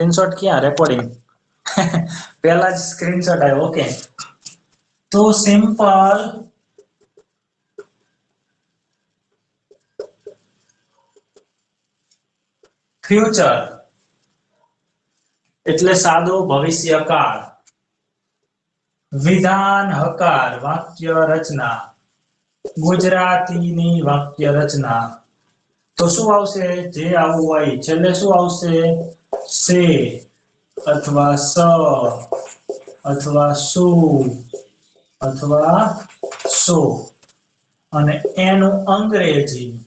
Screenshot किया recording पहला screenshot आया ओके तो सिंपल फ्यूचर એટલે સાદો ભવિષ્યકાળ વિધાન હકાર વાક્ય રચના ગુજરાતીની વાક્ય રચના તો શું આવશે જે આવું હોય છેલ્લે શું આવશે સે अथवा स अथवा सु अथवा सो અને એનું અંગ્રેજી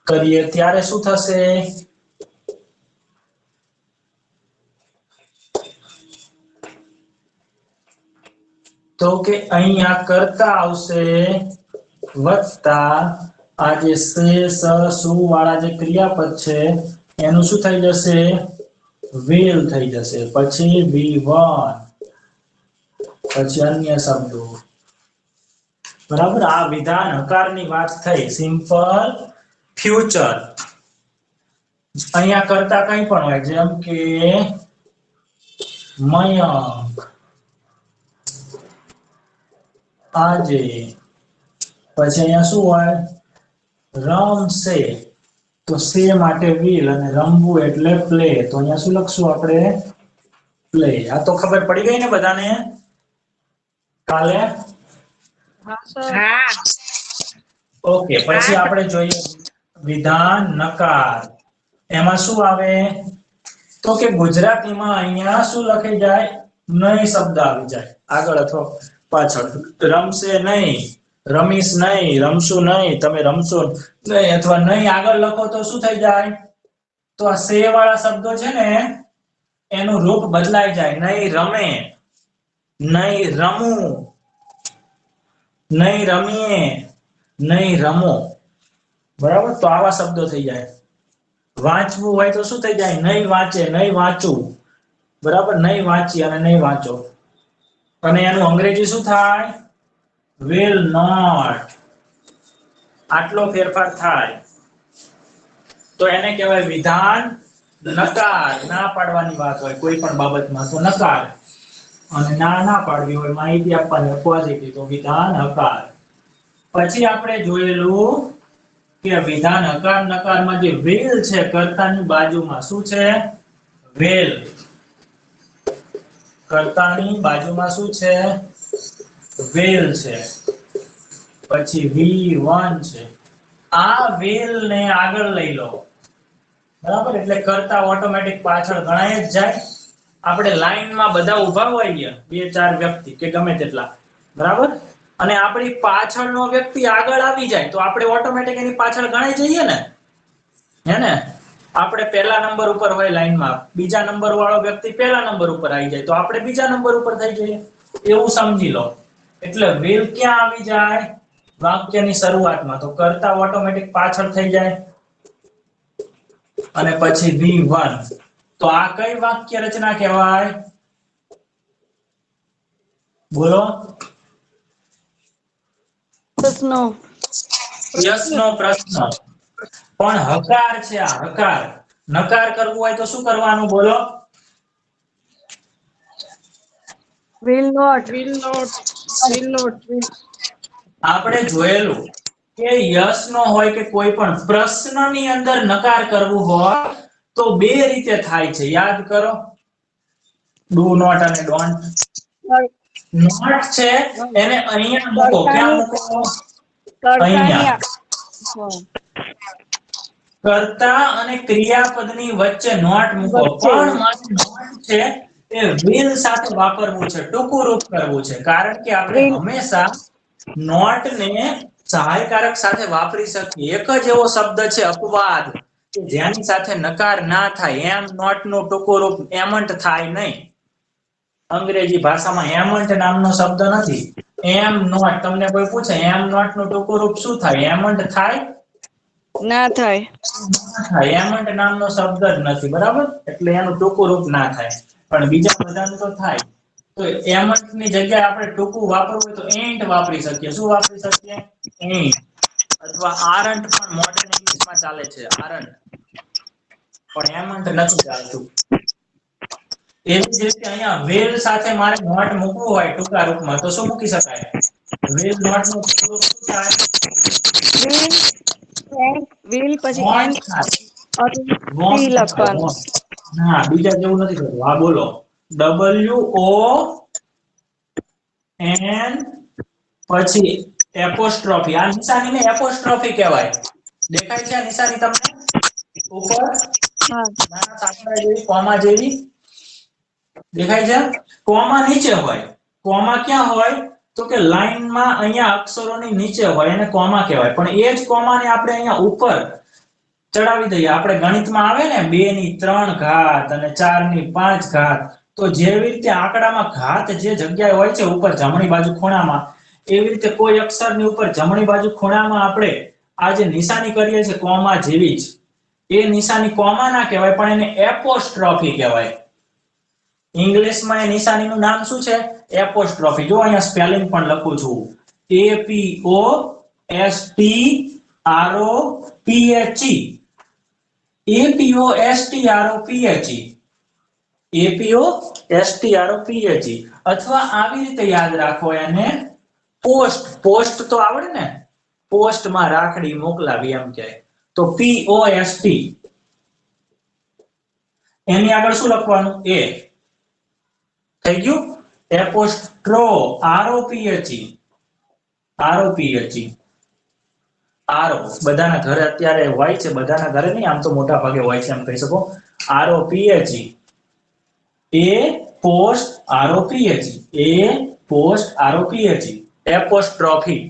કરીએ ત્યારે શું થશે તો કે અહીંયા કરતા આવશે વત્તા આ જે સે સ સુ વાળા જે ક્રિયાપદ છે એનું શું થઈ જશે will થઈ જશે પછી v1 પછી અન્ય શબ્દો બરાબર આ વિધાન હકારની વાત થઈ સિમ્પલ ફ્યુચર અહીંયા કરતા કંઈ પણ હોય જેમ કે મયંક આજે પછી અહીંયા શું હોય રમશે તો સે માટે will અને રમવું એટલે પ્લે તો અહીંયા શું લખશું આપણે પ્લે આ તો ખબર પડી ગઈ ને બધાને કાલે હા ઓકે પછી આપણે જોઈએ વિધાન નકાર એમાં શું આવે તો કે ગુજરાતીમાં અહીંયા શું લખાઈ જાય નહીં શબ્દ આવી જાય આગળ અથવા પાછળ રમશે નહીં રમીશ નહીં રમશું નહીં તમે રમશો નહીં અથવા નહીં આગળ લખો તો શું થઈ જાય તો આ સે વાળા શબ્દો છે ને એનું રૂપ બદલાઈ જાય નહીં રમે નહીં રમું નહીં રમીએ નહીં રમો બરાબર તો આવા શબ્દો થઈ જાય વાંચવું હોય તો શું થઈ જાય નહીં વાંચે નહીં વાંચું બરાબર નહીં વાંચી અને નહીં વાંચો અને એનું અંગ્રેજી શું થાય will not આટલો ફેરફાર થાય તો એને કહેવાય વિધાન નકાર ના પાડવાની વાત હોય કોઈ પણ બાબતમાં તો નકાર અને ના પાડવી હોય માહિતી આપવાની પોઝિટિવ તો વિધાન હકાર પછી આપણે જોયેલું કે વિધાન હકાર નકારમાં જે will છે કર્તાની બાજુમાં શું છે will કર્તાની બાજુમાં શું છે will છે પછી v1 છે આ will ને આગળ લઈ લો બરાબર એટલે કર્તા ઓટોમેટિક પાછળ ગણાય જ જાય આપણે લાઈનમાં બધા ઊભા હોઈએ બે ચાર વ્યક્તિ કે ગમે તેટલા બરાબર અને આપણી પાછળનો વ્યક્તિ આગળ આવી જાય તો આપણે ઓટોમેટિક એની પાછળ ગણાઈ જઈએ ને હે ને આપણે પહેલા નંબર ઉપર હોય લાઈનમાં બીજા નંબર વાળો વ્યક્તિ પહેલા નંબર ઉપર આવી જાય તો આપણે બીજા નંબર ઉપર થઈ જઈએ એવું સમજી લો એટલે will ક્યાં આવી જાય વાક્યની શરૂઆતમાં તો કર્તા ઓટોમેટિક પાછળ થઈ જાય અને પછી v1 તો આ કઈ વાક્ય રચના કહેવાય બોલો પ્રશ્નો યસનો પ્રશ્ન પણ હકાર છે આ હકાર નકાર કરવું હોય તો શું કરવાનું બોલો will not આપણે જોયેલું કે યસ નો હોય કે કોઈ પણ પ્રશ્નની અંદર નકાર કરવું હોય તો બે રીતે થાય છે યાદ કરો ડુ નોટ અને ડોન્ટ નોટ છે એને અહીંયા મૂકો ક્યાં મૂકો અહીંયા કર્તા અને ક્રિયાપદની વચ્ચે નોટ મૂકો પણ મારે નોટ છે એ will સાથે વાપરવું છે ટૂંકું રૂપ કરવું છે કારણ કે આપણે હંમેશા નોટ ને સહાયકારક સાથે વાપરી શકીએ એક જ એવો શબ્દ છે અપવાદ કે જેની સાથે નકાર ના થાય એમ નોટ નું ટૂંકું રૂપ એમન્ટ થાય નહીં અંગ્રેજી ભાષામાં એમન્ટ નામનો શબ્દ નથી એમ નોટ તમને કોઈ પૂછે એમ નોટ નું ટૂંકું રૂપ શું થાય એમન્ટ થાય ના થાય એમન્ટ નામનો શબ્દ જ નથી બરાબર એટલે એનું ટૂંકું રૂપ ના થાય પણ બીજા બધાનું તો થાય તો એમન્ટ ની જગ્યાએ આપણે ટૂંકું વાપરવું હોય તો એન્ટ વાપરી શકીએ શું વાપરી શકીએ એન્ટ અથવા આરન્ટ પણ મોડર્ન ઇંગ્લિશમાં ચાલે છે આરન્ટ પણ એમન્ટ નથી ચાલતું. એવી જ રીતે અહીંયા વેલ સાથે મારે નોટ મૂકવું હોય ટૂંકા રૂપમાં તો શું મૂકી શકાય? વેલ નોટ નું ટૂંકું રૂપ શું થાય? વ્હીલ પછી વોન્ટ એન્ડ થાય. ટી વોન્ટ થાય લખવાનું. વોન્ટ. ના બીજા જેવું નથી થતું. હા બોલો. WON પછી એપોસ્ટ્રોફી. આ નિશાનીને એપોસ્ટ્રોફી કહેવાય. દેખાય છે આ નિશાની તમને ઉપર હા નાના સાંકડા જેવી કોમા જેવી દેખાય છે? કોમા નીચે હોય. કોમા ક્યાં હોય? તો કે લાઈનમાં અહીંયા અક્ષરોની નીચે હોય એને કોમા કહેવાય. પણ એ જ કોમાને આપણે અહીંયા ઉપર ચડાવી દઈએ. આપણે ગણિતમાં આવે ને 2 ની 3 ઘાત અને 4 ની 5 ઘાત, તો જેવી રીતે આંકડામાં ઘાત જે જગ્યાએ હોય છે ઉપર જમણી બાજુ ખૂણામાં, એવી રીતે કોઈ અક્ષરની ઉપર જમણી બાજુ ખૂણામાં આપણે આ જે નિશાની કરીએ છીએ કોમા જેવી જ, એ નિશાની કોમા ના કહેવાય પણ એને એપોસ્ટ્રોફી કહેવાય. ઇંગ્લિશમાં એ નિશાનીનું નામ શું છે? એપોસ્ટ્રોફી. જો અહીંયા સ્પેલિંગ પણ લખું છું. APOSTROPHE. APOSTROPHE અથવા આવી રીતે યાદ રાખો એને પોસ્ટ. પોસ્ટ તો આવડે ને? પોસ્ટમાં રાખડી મોકલાવી એમ કહે તો POST. એની આગળ શું લખવાનું? A. થઈ ગયું? ROPHE. આરો બધાના ઘરે અત્યારે હોય છે, બધાના ઘરે નહીં, આમ તો મોટા ભાગે હોય છે એમ કહી શકો. ROPHE. એપોસ્ટ્રોફી.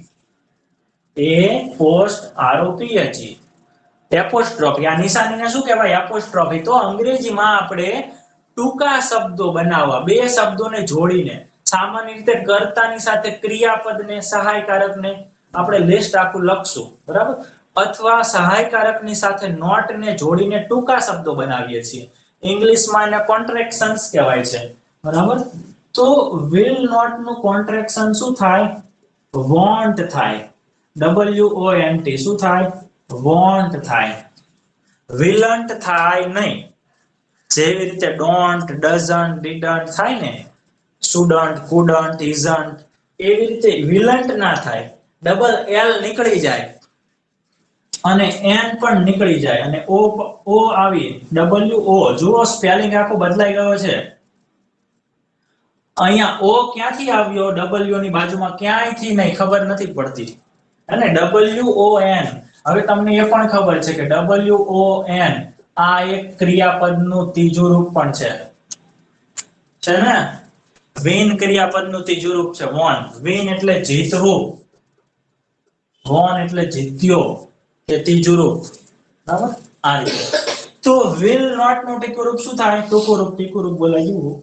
એપોસ્ટ્રોફી. આ નિશાનીને શું કહેવાય? એપોસ્ટ્રોફી. તો અંગ્રેજીમાં આપણે ટૂંકા શબ્દો બનાવવા, બે શબ્દોને જોડીને, સામાન્ય રીતે કર્તાની સાથે ક્રિયાપદને સહાયકારકને આપણે લિસ્ટ આખું લખશું, બરાબર? અથવા સહાયકારકની સાથે નોટને જોડીને ટૂંકા શબ્દો બનાવીએ છીએ. ઇંગ્લિશમાં એને કોન્ટ્રેક્શન્સ કહેવાય છે, બરાબર? તો વિલ નોટ નું કોન્ટ્રેક્શન શું થાય? વોન્ટ થાય. WONT શું થાય? વોન્ટ થાય. વિલન્ટ થાય નહીં. જેવી રીતે ડોન્ટ, ડઝન્ટ, ડીડન્ટ થાય ને, શુડન્ટ, કુડન્ટ, ઇઝન્ટ, એવી રીતે વિલન્ટ ના થાય. ડબલ L નીકળી જાય અને N પણ નીકળી જાય અને O આવી WO. જુઓ સ્પેલિંગ આખો બદલાઈ ગયો છે. અહીંયા O ક્યાંથી આવ્યો? W ની બાજુમાં ક્યાંયથી નહીં, ખબર નથી પડતી. અને WON. હવે તમને એ પણ ખબર છે કે WON આ એક ક્રિયાપદનું ત્રીજું રૂપ પણ છે ને? વિન ક્રિયાપદનું ત્રીજું રૂપ છે વોન. વિન એટલે જીતવું, વોન એટલે જીત્યો, કે ત્રીજું રૂપ, બરાબર? આ રીતે. તો વિલ નોટ નું ટૂંકું રૂપ શું થાય? ટૂંકું રૂપ બોલાય ગયું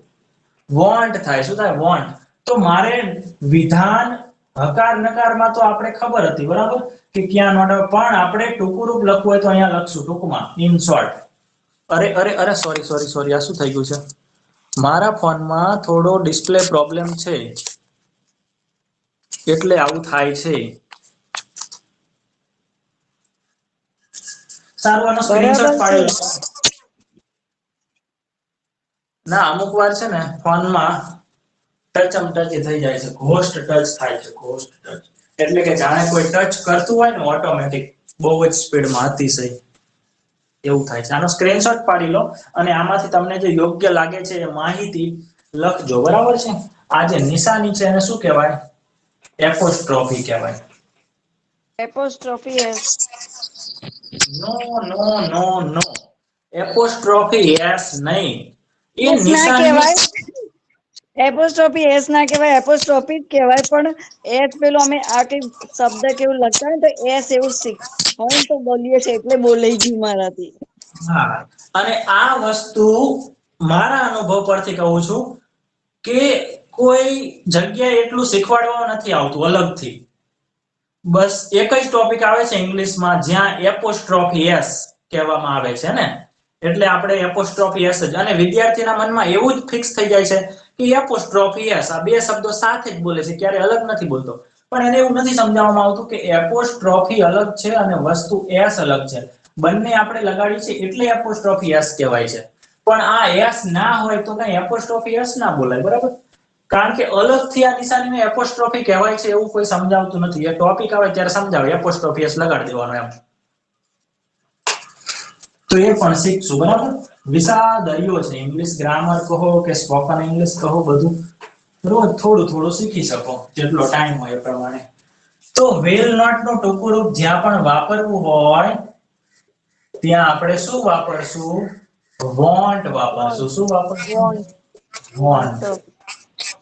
વોન્ટ થાય. શું થાય? વોન્ટ. તો મારે વિધાન હકાર નકારમાં તો આપણે ખબર હતી, બરાબર, કે ક્યાં નોટ, પણ આપણે ટૂંકું રૂપ લખવું હોય તો અહીંયા લખશું ટૂંકમાં, ઇન શોર્ટ. અરે સોરી, આ શું થઈ ગયું છે? મારા ફોનમાં થોડો ડિસ્પ્લે પ્રોબ્લેમ છે એટલે આવું થાય છે. સારું, આનો સ્ક્રીનશોટ પાડી લો. ના, અમુક વાર છે ને ફોનમાં ટચમ ટચ થઈ જાય છે, ઘોસ્ટ ટચ થાય છે, ઘોસ્ટ ટચ. એટલે કે જાણે કોઈ ટચ કરતું હોય ને ઓટોમેટિક, બહુ જ સ્પીડમાં, અતિશય એવું થાય છે. આનો સ્ક્રીનશોટ પાડી લો અને આમાંથી તમને જે યોગ્ય લાગે છે એ માહિતી લખજો, બરાબર છે? આ જે નિશાની છે એને શું કહેવાય? એપોસ્ટ્રોફી કહેવાય. Apostrophe S. No. Apostrophe S નહીં. એ એસ ના નિશાની કહેવાય. એપોસ્ટ્રોફી એસ ના કહેવાય, એપોસ્ટ્રોફી જ કહેવાય. પણ એસ પેલો અમે આ કઈ શબ્દ કેવું લખતા હોય તો એસ એવું હોય તો બોલીએ છે એટલે બોલાઈ ગયું મારાથી. હા, અને આ વસ્તુ મારા અનુભવ પરથી કહું છું કે કોઈ જગ્યાએ એટલું શીખવાડવામાં નથી આવતું અલગથી. બસ એક જ ટોપિક આવે છે ઇંગ્લિશમાં જ્યાં એપોસ્ટ્રોફી એસ કહેવામાં આવે છે ને, એટલે આપણે એપોસ્ટ્રોફી એસ જ. અને વિદ્યાર્થીના મનમાં એવું જ ફિક્સ થઈ જાય છે કે એપોસ્ટ્રોફી એસ આ બે શબ્દો સાથે જ બોલે છે, ક્યારે અલગ નથી બોલતો. પણ એને એવું નથી સમજાવવામાં આવતું કે એપોસ્ટ્રોફી અલગ છે અને વસ્તુ એસ અલગ છે. બંને આપણે લગાડી છે એટલે એપોસ્ટ્રોફી એસ કહેવાય છે, પણ આ એસ ના હોય તો કઈ એપોસ્ટ્રોફી એસ ના બોલાય, બરાબર? કારણ કે અલગથી આ નિશાનીને એપોસ્ટ્રોફી કહેવાય છે એવું કોઈ સમજાવતું નથી. એ ટોપિક આવે ત્યારે સમજાવે એપોસ્ટ્રોફી એસ લગાડી દેવાનો એમ. તો એ પણ શીખશું, બરાબર? વિશાળ દરિયો છે, ઇંગ્લિશ ગ્રામર કહો કે સ્પોકન ઇંગ્લિશ કહો, બધું રોજ થોડું થોડું શીખી શકો જેટલો ટાઈમ હોય એ પ્રમાણે. તો will not નું ટૂંકું રૂપ જ્યાં પણ વાપરવું હોય ત્યાં આપણે શું વાપરશું? વોન્ટ વાપરશું. શું વાપરશું? વોન્ટ.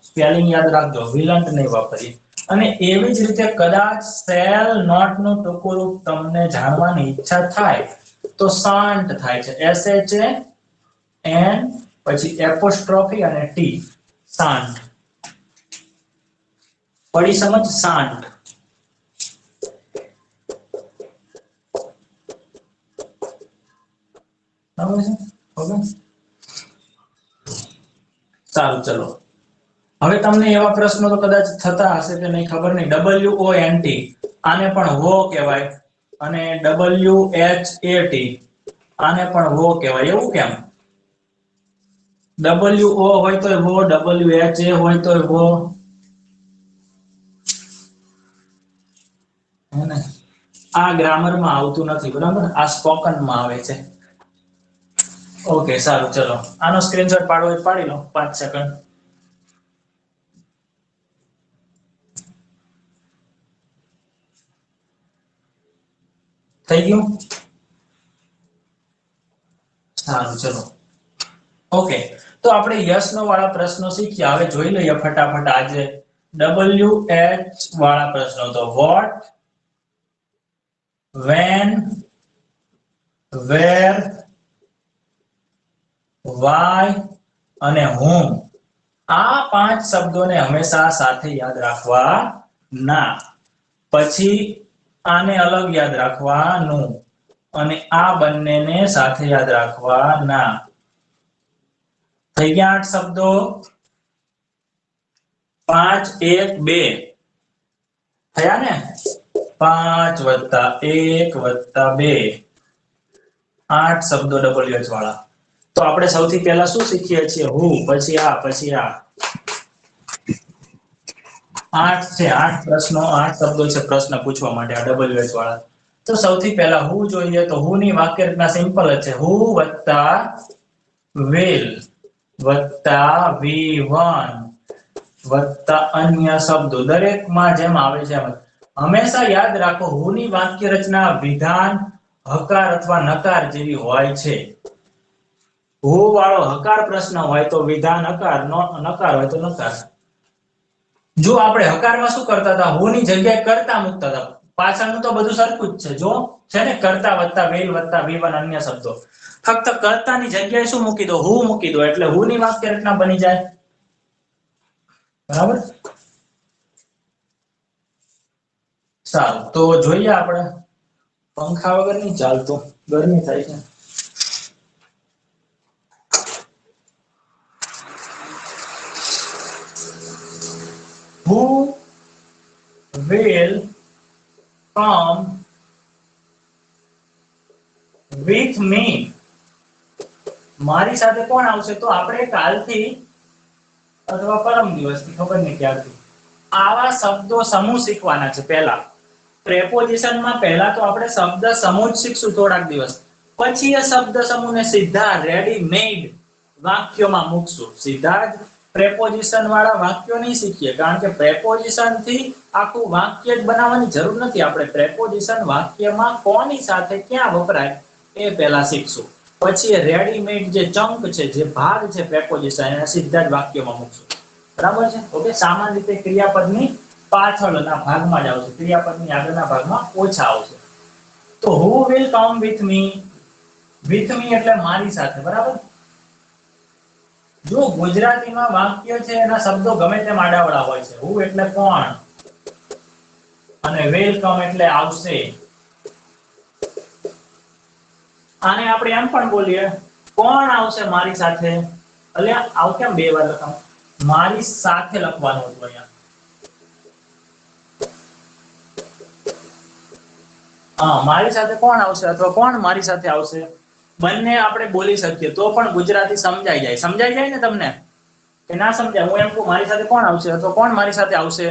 સ્પેલિંગ યાદ રાખજો, વિલન્ટ નહીં વાપરીએ. અને એવી જ રીતે કદાચ શેલ નોટ નું ટૂંકું રૂપ તમને જાણવાની ઈચ્છા થાય તો શાંત થાય છે, SHAN પછી એપોસ્ટ્રોફી અને ટી, શાંત. પડી સમજ? શાંત. ઓકે, સારું, ચલો. હવે તમને એવા પ્રશ્નો તો કદાચ થતા હશે કે નહીં ખબર નહીં. WONT આને પણ વો કહેવાય અને WHAT આને પણ વો કહેવાય. એવું કેમ? WO હોય તો વો, WHA હોય તો વો, હે ને? આ ગ્રામરમાં આવતું નથી, બરાબર? આ સ્પોકનમાં આવે છે. ઓકે, સારું, ચલો. આનો સ્ક્રીનશોટ પાડવો હોય પાડી લો, 5 સેકન્ડ. થઈ ગયું? સારું, ચલો. ઓકે, તો આપણે યસ નો વાળા પ્રશ્નો શીખ્યા. હવે જોઈ લઈએ ફટાફટ આજે WH વાળા પ્રશ્નો. તો what, when, where, why અને whom આ 5 શબ્દોને હંમેશા સાથે યાદ રાખવાના. પછી આને અલગ યાદ રાખવાનું અને આ બંનેને સાથે યાદ રાખવાના. થઈ ગયા 8 શબ્દો. 5 1 2 થયા ને? 5 + 1 + 2 8 શબ્દો WH વાળા. તો આપણે સૌથી પહેલા શું શીખીએ છીએ? who, પછી આ, પછી આ. 8 છે, 8 પ્રશ્નો, 8 શબ્દો છે પ્રશ્ન પૂછવા માટે આ WH વાળા. તો સૌથી પહેલા who જોઈએ. તો who ની વાક્ય રચના સિમ્પલ જ છે. who + will + V1 + અન્ય શબ્દો. દરેકમાં જેમ આવે છે એમ હંમેશા યાદ રાખો, who ની વાક્ય રચના વિધાન, હકાર અથવા નકાર જેવી હોય છે. who વાળો હકાર પ્રશ્ન હોય તો વિધાન હકાર, નકાર હોય તો નકાર. જો આપણે હકારમાં શું કરતા હતા? who ની જગ્યાએ કર્તા મૂકતા હતા. પાછળનું તો બધું સરખું જ છે. જો છે ને, કર્તા + will + V1 અન્ય શબ્દો. ફક્ત કર્તાની જગ્યાએ શું મૂકી દો? who મૂકી દો એટલે who ની વાક્ય રચના બની જાય. બરાબર? સારું, તો જોઈએ આપણે. પંખા વગર નહીં ચાલતું, ગરમી થાય છે. who will come with me? મારી સાથે કોણ આવશે? તો આપણે કાલથી અથવા પરમ દિવસથી, ખબર નહીં ક્યારથી, આવા શબ્દો સમૂહ શીખવાના છે. પહેલા પ્રેપોઝિશનમાં પહેલા તો આપણે શબ્દ સમૂહ જ શીખશું થોડાક દિવસ. પછી એ શબ્દ સમૂહને સીધા રેડીમેડ વાક્યોમાં મૂકશું. સીધા જ પ્રેપોઝિશન વાળા વાક્યો નહીં શીખીએ, કારણ કે પ્રેપોઝિશન થી આખું વાક્ય જ બનાવવાની જરૂર નથી. આપણે પ્રેપોઝિશન વાક્યમાં કોની સાથે ક્યાં વપરાય એ પહેલા શીખશું. પછી રેડીમેડ જે ચંક છે, જે ભાગ છે પ્રેપોઝિશન, એને સીધા જ વાક્યમાં મૂકશું. બરાબર છે? ઓકે, સામાન્ય રીતે ક્રિયાપદની પાછળના ભાગમાં જ આવશે, ક્રિયાપદની આગળના ભાગમાં ઓછા આવશે. તો who will come with me? with me એટલે મારી સાથે. બરાબર? જો ગુજરાતીમાં વાક્ય છે એના શબ્દો ગમે તેમ આડાવડા હોય છે. who એટલે કોણ અને will come એટલે આવશે. આને આપણે એમ પણ બોલીએ, કોણ આવશે મારી સાથે? એટલે આવ કેમ બે વાર લખાવ? મારી સાથે લખવાનું હતું અહીંયા. હા, મારી સાથે કોણ આવશે અથવા કોણ મારી સાથે આવશે, બંને આપણે બોલી શકીએ તો પણ ગુજરાતી સમજાઈ જાય. સમજાઈ જાય ને તમને કે ના સમજાય? હું એમ કહું મારી સાથે કોણ આવશે અથવા કોણ મારી સાથે આવશે,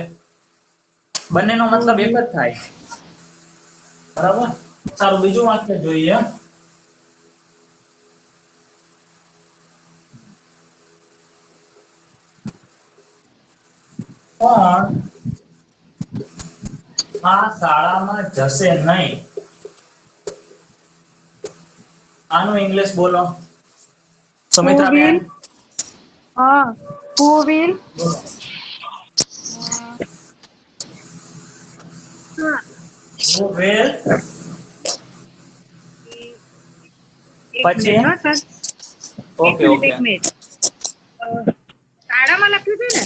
બંનેનો Who મતલબ એક will? જ થાય. બરાબર. સારું, બીજું વાક્ય જોઈએ. કોણ આ શાળામાં જશે નહીં? આનું ઇંગ્લિશ બોલો Who સુમિત્રા બેન. will? Who will? હા, Who will? એક પછી મિનિટ હા સર, એક ઓકે મિનિટ ઓકે. એક મિનિટ. શાળામાં લખ્યું છે ને?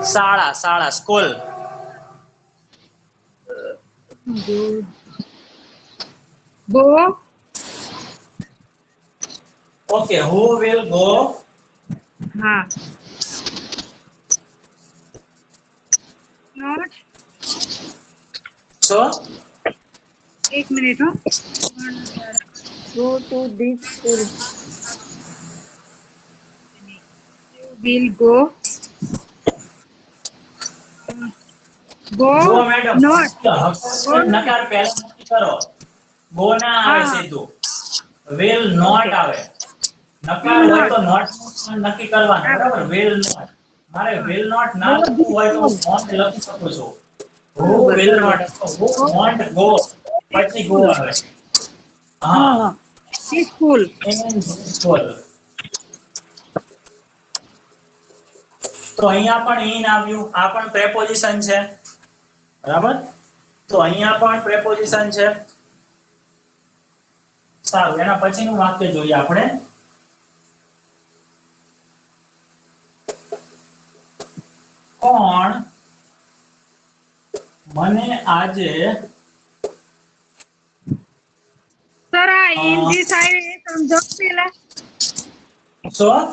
શાળા, શાળા, school. Go. Okay, who will go? હા. Not. So એક મિનિટ હો. Go to this school. Will go. Go. જો મેડમ Not. Go. નકાર પહેલા નક્કી કરો. ગો ના આવે હા. સીધું, will not Okay. આવે. નકાર Will હોય not. તો not નક્કી કરવાનું. હા. બરાબર, will not. મારે હા. will not ના Go લખવું this હોય તો school. won't લખી શકું છું. who બરોબર will બરોબર. not, who Go won't go, this પછી go school. આવે. હા હા, હા. This school. and school. તો અહીંયા પણ in આવ્યું, આ પણ preposition છે. બરાબર, તો અહીંયા પણ preposition છે. સારું, એના પછીનું વાક્ય જોઈએ આપણે. કોણ મને આજે સર આ અ, in this આવે એ સમજો પેલા. શું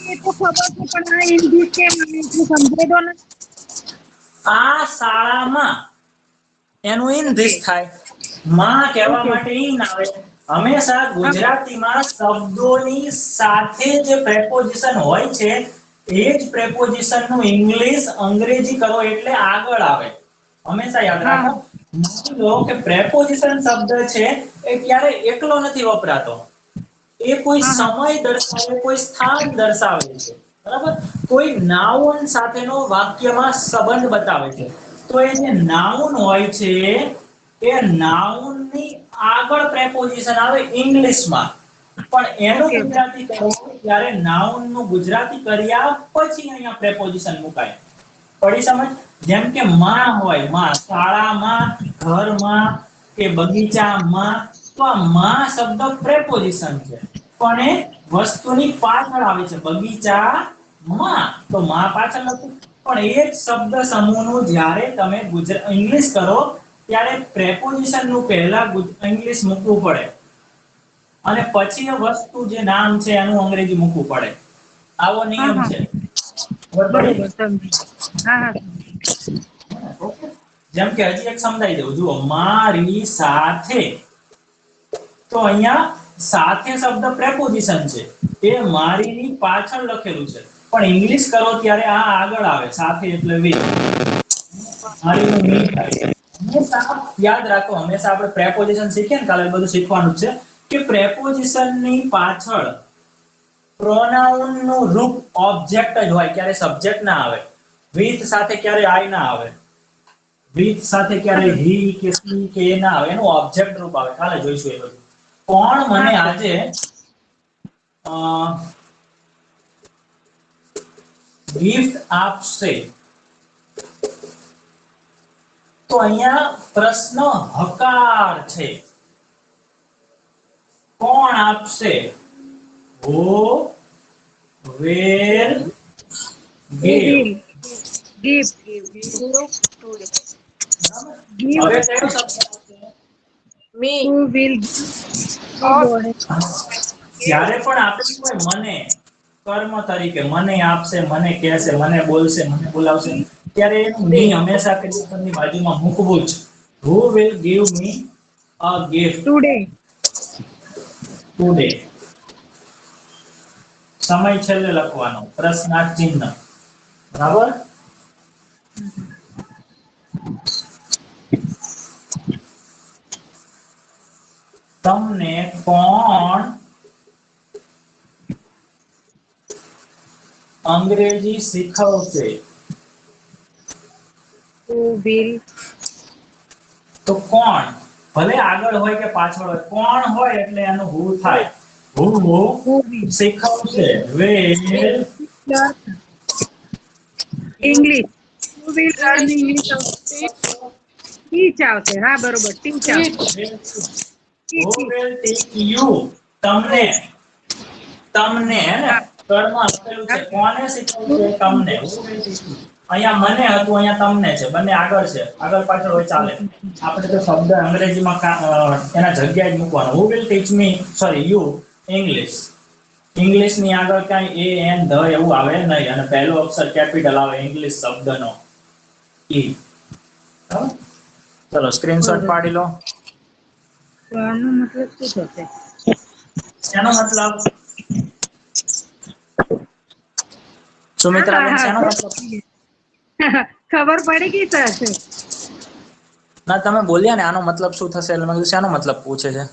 એ તો ખબર છે પણ આ in this કેમ આવે એટલું સમજાઈ દો ને. આ શાળામાં, એનું ઇન ઓકે ધીસ થાય. માં કહેવા ઓકે. માટે ઇન આવે. હંમેશા હા ગુજરાતીમાં શબ્દોની સાથે જે પ્રેપોઝિશન હોય છે એ જ પ્રેપોઝિશન નું ઇંગ્લિશ અંગ્રેજી કરો એટલે આગળ આવે. હંમેશા યાદ હા રાખો. માની લો કે પ્રેપોઝિશન શબ્દ છે એ ક્યારે એકલો નથી વપરાતો, એ કોઈ હા હા સમય દર્શાવે, કોઈ સ્થાન દર્શાવે છે. બરાબર, કોઈ નાઉન સાથેનો વાક્યમાં સંબંધ બતાવે છે. તો એ જે નાઉન હોય છે એ નાઉન ની આગળ પ્રેપોઝિશન આવે ઇંગ્લિશમાં, પણ એનું ઓકે ગુજરાતી કરો ત્યારે નાઉન નું ગુજરાતી કર્યા પછી અહીંયા પ્રેપોઝિશન મુકાય. પડી સમજ? જેમ કે માં હોય, માં શાળામાં, ઘરમાં કે બગીચામાં, તો આ માં શબ્દ પ્રેપોઝિશન છે પણ એ વસ્તુની પાછળ આવે છે. બગીચામાં તો માં પાછળ લખું, પણ એ જ શબ્દ સમૂહનું જ્યારે તમે ઇંગ્લિશ કરો ત્યારે પ્રેપોઝિશન નું પહેલા ઇંગ્લિશ મૂકવું પડે અને પછી એ વસ્તુ જે નામ છે એનું અંગ્રેજી મૂકવું પડે. આવો હા નિયમ હા છે. ખબર પડી? બરોબર સમજી. હા હા ઓકે. જેમ કે હજી એક સમજાઈ દઉં, જુઓ, મારી સાથે, તો અહીંયા સાથે શબ્દ પ્રેપોઝિશન છે, એ મારીની પાછળ લખેલું છે, પણ ઇંગ્લિશ કરો ત્યારે આ આગળ આવે, સાથે એટલે with. મારીનું ની થાય. હંમેશા યાદ રાખો, હંમેશા આપણે પ્રેપોઝિશન શીખીએ ને, કાલે બધું શીખવાનું છે કે પ્રેપોઝિશન ની પાછળ પ્રોનાઉન નું રૂપ ઓબ્જેક્ટ જ હોય, ક્યારે સબ્જેક્ટ ના આવે. with સાથે ક્યારે I ના આવે, with સાથે ક્યારે he કે she કે એ ના આવે, એનું ઓબ્જેક્ટ રૂપ આવે. કાલે જોઈશું એ બધું. કોણ હા મને સર. આજે ગિફ્ટ આપશે, તો અહીંયા પ્રશ્ન હકાર છે. કોણ આપશે? who will Who give. will give give હવે કયો શબ્દ આવશે? who will give જ્યારે પણ આપણે કોઈ મને કર્મ તરીકે મને આપશે, મને કહેશે, મને બોલશે, મને બોલાવશે, ત્યારે એનું ની હંમેશા ક્રિયાપદની બાજુમાં મૂકવું જ. Who will give me a gift today. today? સમય છેલ્લે લખવાનો, પ્રશ્નાર્થ ચિહ્ન. બરાબર? તમને કોણ અંગ્રેજી શીખવશે? Who will તો કોણ ભલે આગળ હોય કે પાછળ હોય, કોણ હોય એટલે એનું who થાય. who who will શીખવશે? will learn English? Who will learn English? Teach આવશે. હા બરોબર, teach આવશે. who will teach you? તમને તમને હે ને કર્મમાં લખેલું છે, કોને શીખવશે? તમને. who will teach you? અહીંયા મને હતું, અહીંયા તમને છે, બંને આગળ છે, આગળ પાછળ હોય ચાલે. આપણે તો શબ્દ અંગ્રેજીમાં એના જગ્યાએ જ મૂકવાનો. who will teach me, sorry you, English. English ની આગળ કાંઈ એ એન ધ એવું આવે નહીં, અને પહેલો અક્ષર કેપિટલ આવે ઇંગ્લિશ શબ્દનો ઈ. બરાબર? ચલો સ્ક્રીનશોટ પાડી લો. કોણનો મતલબ શું થશે? શેનો મતલબ? સુમિત્રાબેન, શેનો મતલબ? ખબર પડી ગઈ સર. ના, તમે બોલ્યા ને આનો મતલબ શું થશે, એટલે મેં કીધું શેનો મતલબ પૂછે છે.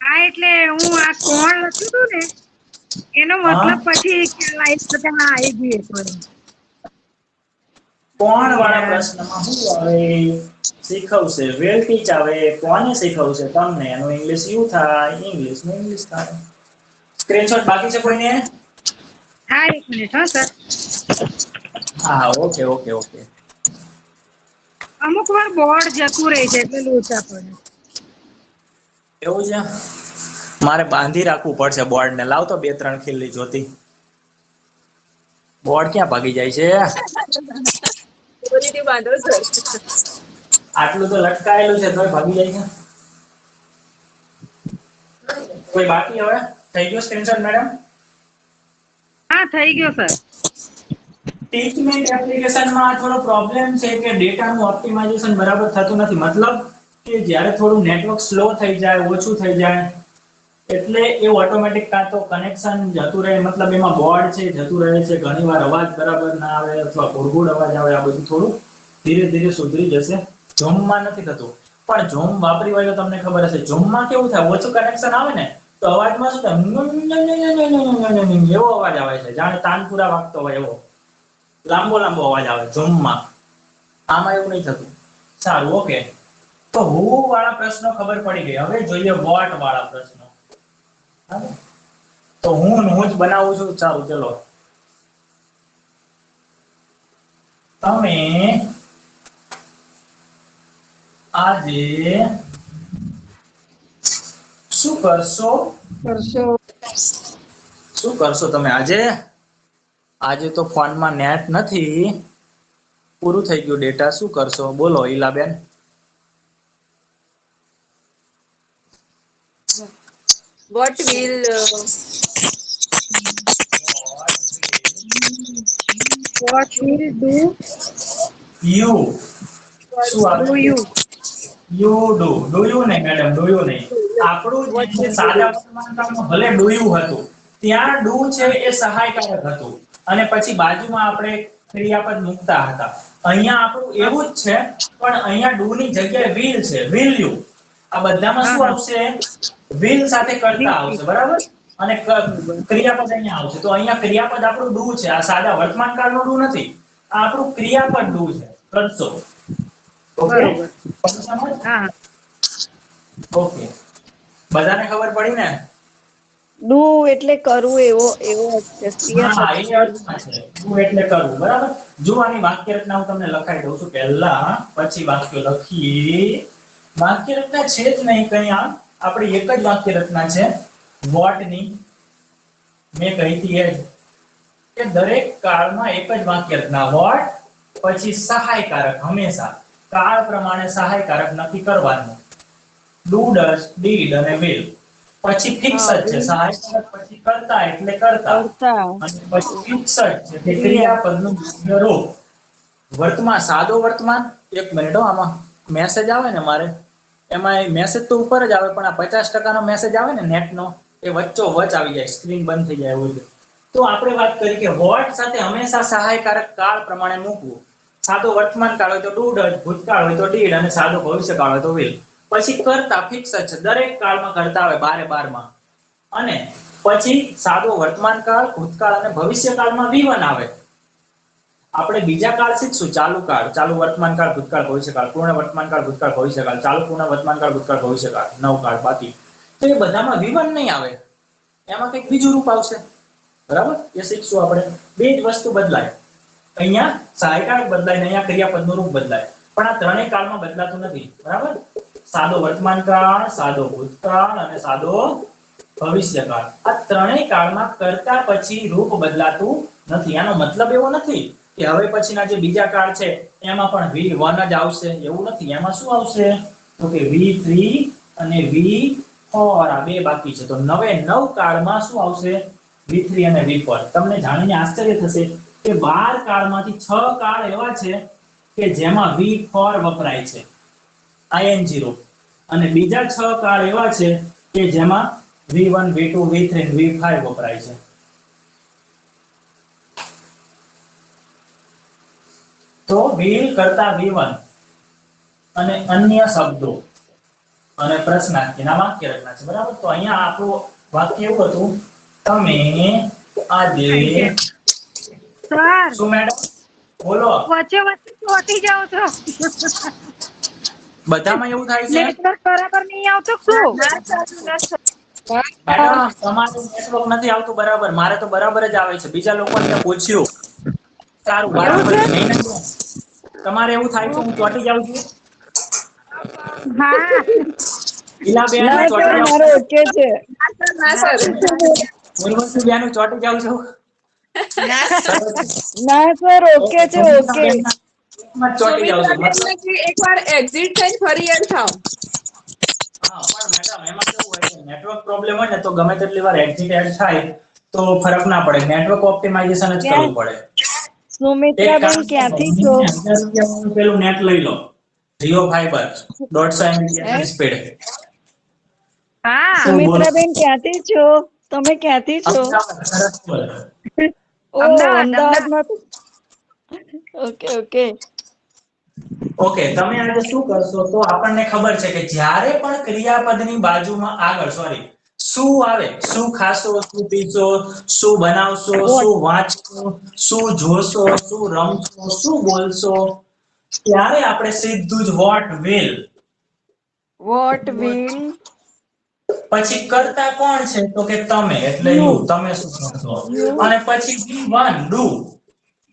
હા એટલે હું આ કોણ લખ્યું હતું ને એનો મતલબ પછી ખ્યાલ આવી શકે. હા આવી ગઈ થોડી. કોણ વાળા પ્રશ્નમાં શું આવે? શીખવશે. will teach આવે. કોને શીખવશે? તમને. એનું ઇંગ્લિશ યુ થાય, ઇંગ્લિશ નું ઇંગ્લિશ થાય. સ્ક્રીનશોટ બાકી છે કોઈને? હા એક મિનિટ હા સર. હા, ઓકે ઓકે ઓકે. અમુક વાર બોર્ડ જતું રહે છે એટલે લોચા પડે. એવું છે? મારે બાંધી રાખવું પડશે બોર્ડ ને. લાવ તો 2-3 ખીલ્લી જોતી. બોર્ડ ક્યાં ભાગી જાય છે? આટલું તો લટકાયેલું છે તોય ભાગી જાય છે. કોઈ બાકી હવે? થઈ ગયો સ્ક્રીનશોટ મેડમ? હા થઈ ગયો સર. ટીચમેન્ટ એપ્લિકેશનમાં થોડો પ્રોબ્લેમ છે કે ડેટાનું ઓપ્ટિમાઇઝેશન બરાબર થતું નથી. મતલબ કે જ્યારે થોડું નેટવર્ક સ્લો થઈ જાય, ઓછું થઈ જાય, એટલે એ ઓટોમેટિક કાં તો કનેક્શન જતું રહે, મતલબ એમાં બોર્ડ છે જતું રહે છે, ઘણીવાર અવાજ બરાબર ના આવે અથવા ગુડગુડ અવાજ આવે. આ બધું થોડું ધીરે ધીરે સુધરી જશે. ઝૂમમાં નથી થતું, પણ ઝૂમ વાપરી હોય તો તમને ખબર હશે. ઝૂમમાં કેવું થાય, ઓછું કનેક્શન આવે ને તો અવાજમાં શું થાય, એવો અવાજ આવે છે જાણે તાનપુરા વાગતો હોય એવો લાંબો લાંબો અવાજ આવે ઝૂમમાં. આમાં એવું નહીં થતું. સારું, ઓકે. તો હુ વાળા પ્રશ્નો ખબર પડી ગઈ. હવે જોઈએ વોટ વાળા પ્રશ્નો. તો હું જ બનાવું છું. ચાલો ચલો, તમે આજે શું કરશો? શું કરશો તમે આજે? આજે તો ફોનમાં નેટ નથી, પૂરું થઈ ગયું ડેટા. શું કરશો બોલો Ilaben? What will What will do you શું do આવે? you? યુ ડુ યુ નહીં મેડમ, ડુ યુ નહીં. આપણું જે સાદા વર્તમાનકાળમાં ભલે ડુ યુ હતું, ત્યાં ડુ છે એ સહાયકારક હતું અને પછી બાજુમાં આપણે ક્રિયાપદ મૂકતા હતા. અહીંયા આપણું એવું જ છે, પણ અહીંયા ડુ ની જગ્યાએ વિલ છે, વિલ યુ. આ બધામાં શું આવશે? વિલ સાથે કરતા આવશે, બરાબર? અને ક્રિયાપદ અહીંયા આવશે. તો અહીંયા ક્રિયાપદ આપણું ડુ છે. આ સાદા વર્તમાનકાળનું ડુ નથી, આ આપણું ક્રિયાપદ ડુ છે, કરશો. ઓકે, હા ઓકે. બધાને ખબર પડી ને? ડુ એટલે કરવું, એવો એવો હા, એ અર્થમાં છે. ડુ એટલે કરવું, બરાબર? જો આની વાક્ય રચના હું તમને લખાઈ દઉં છું પહેલા, પછી વાક્ય લખી. વાક્ય રચના છે જ નહીં કઈ. આપણી એક જ વાક્ય રચના છે વોટ ની. મેં કહી હતી એ કે દરેક કાળમાં એક જ વાક્ય રચના વોટ, પછી સહાયકારક. હંમેશા કાળ પ્રમાણે સહાયકારક નક્કી કરવાનું. ડુ, ડઝ, ડીડ અને વિલ. પછી ફિક્સ જ છે સહાયકારક, પછી કરતા એટલે કરતા, અને પછી ફિક્સ જ છે કે ક્રિયાપદનું યોગ્ય રૂપ. વર્તમાન, સાદો વર્તમાન. એક મિનિટ, આમાં મેસેજ આવે ને મારે એમાં મેસેજ તો ઉપર જ આવે, પણ આ 50% નો મેસેજ આવે ને નેટનો એ વચ્ચો વચ આવી જાય, સ્ક્રીન બંધ થઈ જાય એવું છે. તો આપણે વાત કરી કે વોટ સાથે હંમેશા સહાયકારક કાળ પ્રમાણે મૂકવું. સાદો વર્તમાન કાળ હોય તો ડુ ડઝ, ભૂતકાળ હોય તો ડીડ અને સાદો ભવિષ્યકાળ હોય તો વિલ. પછી કરતા ફિક્સ જ છે, દરેક કાળમાં કરતા આવે 12 માં. અને પછી સાદો વર્તમાન કાળ, ભૂતકાળ અને ભવિષ્યકાળમાં V1 આવે. આપણે બીજા કાળ શીખશું, ચાલુ કાળ, ચાલુ વર્તમાન કાળ, ભૂતકાળ, ભવિષ્યકાળ, પૂર્ણ વર્તમાન કાળ, ભૂતકાળ, ભવિષ્યકાળ, ચાલુ પૂર્ણ વર્તમાન કાળ, ભૂતકાળ, ભવિષ્યકાળ, 9 કાળ બાકી. તો એ બધામાં V1 નહીં આવે, એમાં કંઈક બીજું રૂપ આવશે. બરાબર, એ શીખશું આપણે. બે જ વસ્તુ બદલાય, અહીંયા સહાયકારક બદલાય ને અહીંયા ક્રિયાપદનું રૂપ બદલાય, પણ આ ત્રણેય કાળમાં બદલાતું નથી. બરાબર, સાદો વર્તમાન કાળ, સાદો ભૂતકાળ અને સાદો ભવિષ્યકાળ, આ ત્રણેય કાળમાં કરતા પછી રૂપ બદલાતું નથી. આનો મતલબ એવો નથી કે હવે પછીના જે બીજા કાળ છે એમાં પણ V1 જ આવશે, એવું નથી. એમાં શું આવશે તો કે V3 અને V4 આ બે બાકી છે. તો 9 કાળમાં શું આવશે? V3 અને V4. તમને જાણીને આશ્ચર્ય થશે કે 12 કાળમાંથી 6 કાળ એવા છે કે જેમાં V4 વપરાય છે, ING રૂપ, અને બીજા 6 કાળ એવા છે કે જેમાં V1, V2, V3 અને V5 વપરાય છે. તો will કરતા V1 અને અન્ય શબ્દો અને પ્રશ્નાર્થીના વાક્ય રચના છે. બરાબર, તો અહીંયા આપણું વાક્ય એવું હતું, તમે આજે સર શું મેડમ બોલો? વચ્ચે વચ્ચે ચોટી જાવ છો. બધામાં એવું થાય છે નેટવર્ક બરાબર નહીં આવતું શું? મેડમ, તમારું નેટવર્ક નથી આવતું બરાબર, મારે તો બરાબર જ આવે છે. બીજા લોકોને મેં પૂછ્યું, સારું એવું બરાબર છે? છે. નહીં તમારે એવું થાય છે હું ચોટી જાઉં છું? હા. ઈલાબેન હું ના સર, ચોટી જાઉં મારો છું? ઓકે છે. ના સર. ઉર્વશી બેન હું ચોટી જાઉં છું? ના સર. ના સર, ઓકે છે, ઓકે. માં જ ચોટી જાઉં છું સુમિત્રાબેન મતલબ. એકવાર એક્ઝિટ થઈને ફરી એડ થાવ. હા, પણ મેડમ એમાં કેવું હોય છે, નેટવર્ક પ્રોબ્લેમ હોય ને તો ગમે તેટલી વાર એક્ઝિટ એડ થાય તો ફરક ના પડે, નેટવર્ક ઓપ્ટિમાઇઝેશન જ ક્યાં કરવું પડે. એક સુમિત્રાબેન કામ કરો, ક્યાંથી છો? 1000 રૂપિયાનું પેલું નેટ લઈ લો, જીઓ ફાઈબર 150 હે? MB speed. હા. શું બોલો? સુમિત્રાબેન ક્યાંથી છો? તમે ક્યાંથી છો? અમદાવાદ, સરસપુર. ઓ, અમદાવાદ. અમદાવાદમાં. Okay, okay. ઓકે, તમે આજે શું કરશો તો આપણને ખબર છે કે જ્યારે પણ ક્રિયાપદની બાજુમાં આગળ શું આવે, શું ખાશો, શું પીશો, શું બનાવશો, વોટ શું વાંચશો, શું જોશો, શું રમશો, શું બોલશો, ત્યારે આપણે સીધું જ વોટ વિલ, વોટ વિલ પછી કરતા કોણ છે તો કે તમે, એટલે યુ યુ, તમે શું કરશો, યુ અને પછી V1 ડુ,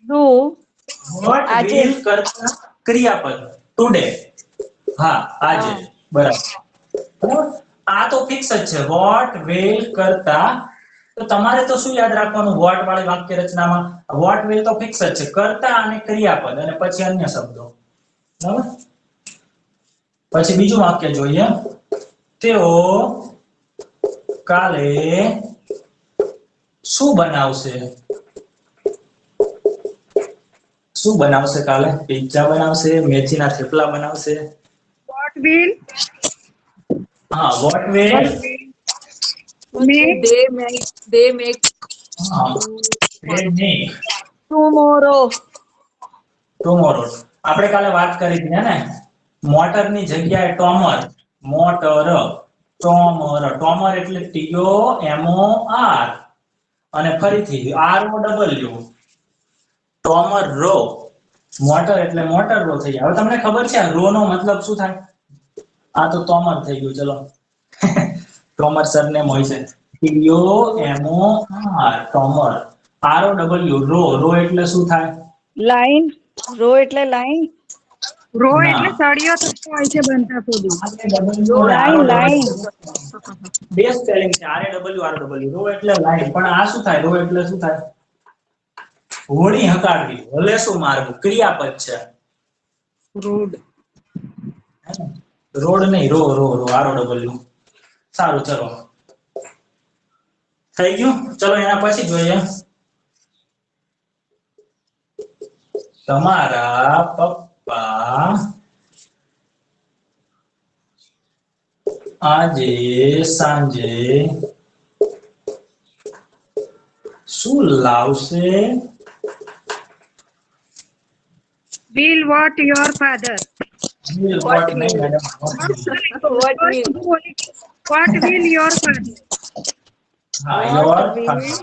ડુ વોટ આજે. વિલ કરતા ક્રિયાપદ ટુડે, હા આજે, હા. બરાબર. બરાબર, આ તો ફિક્સ જ છે. વોટ વિલ કરતા, તો તમારે તો શું યાદ રાખવાનું વોટ વાળી વાક્ય રચનામાં? વોટ વિલ તો ફિક્સ જ છે, કરતા અને ક્રિયાપદ અને પછી અન્ય શબ્દો. બરાબર, પછી બીજું વાક્ય જોઈએ, તેઓ કાલે શું બનાવશે? શું બનાવશે કાલે? પિઝા બનાવશે, મેથીના થેપલા બનાવશે. વોટ વિલ હા, what will make They make હા રેડ મેક ટુમોરો. ટુમોરો. આપણે કાલે વાત કરી હતી ને, મોટરની જગ્યાએ ટોમર, મોટર, ટોમર, ટોમર એટલે TOMOR, અને ફરીથી ROW, ટોમર રો, મોટર એટલે મોટર રો થઈ જાય. હવે તમને ખબર છે રો નો મતલબ શું થાય? આ તો તોમર થઈ ગયું, ચલો ટોમર સરનેમ હોય છે, TOMOR, ટોમર. ROW, રો, રો એટલે શું થાય? લાઈન. રો એટલે લાઈન. રો ના, એટલે સળિયો થતો હોય છે બનતા સુધી. Line, line. બે સ્પેલિંગ છે, RAW, રો એટલે લાઈન, પણ આ શું થાય? રો એટલે શું થાય? હોળી હકારવી, હલેસું મારવું, ક્રિયાપદ છે. રોડ. રોડ નહીં, રો, રો, રો, ROW. સારું, ચલો થઈ ગયું. ચલો એના પછી જોઈએ, તમારા પપ્પા આજે સાંજે શું લાવશે? will what your father? What નહીં madam. What will? What will your father? હા, What your will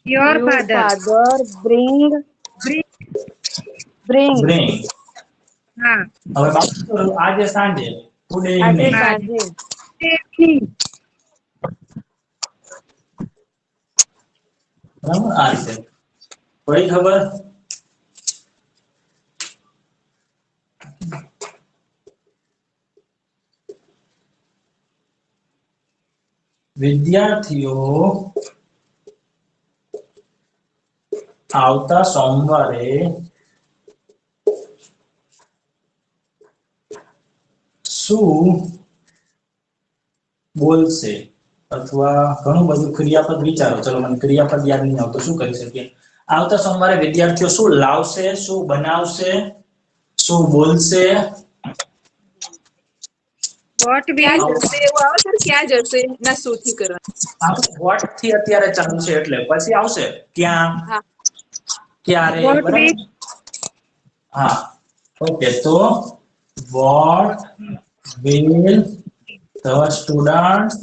Your your father father bring bring. bring. હા, હવે બાકી તો આજે સાંજે ટુડે આજે ઇવનિંગ. સાંજે evening. બરાબર આ રીતે પડી ખબર? વિદ્યાર્થીઓ આવતા સોમવારે શું બોલશે? અથવા ઘણું બધું ક્રિયાપદ વિચારો. ચલો મને ક્રિયાપદ યાદ નહીં આવતું, શું કરી શકીએ? આવતા સોમવારે વિદ્યાર્થીઓ શું લાવશે, શું બનાવશે, શું બોલશે? What ક્યાં will જશે એવું આવે સર? ક્યાં જશે ના શુંથી કરવાનું? આપણે વોટ થી અત્યારે ચાલુ છે એટલે પછી આવશે ક્યાં, હા. ક્યારે, What બરાબર? will હા, ઓકે. તો what will the student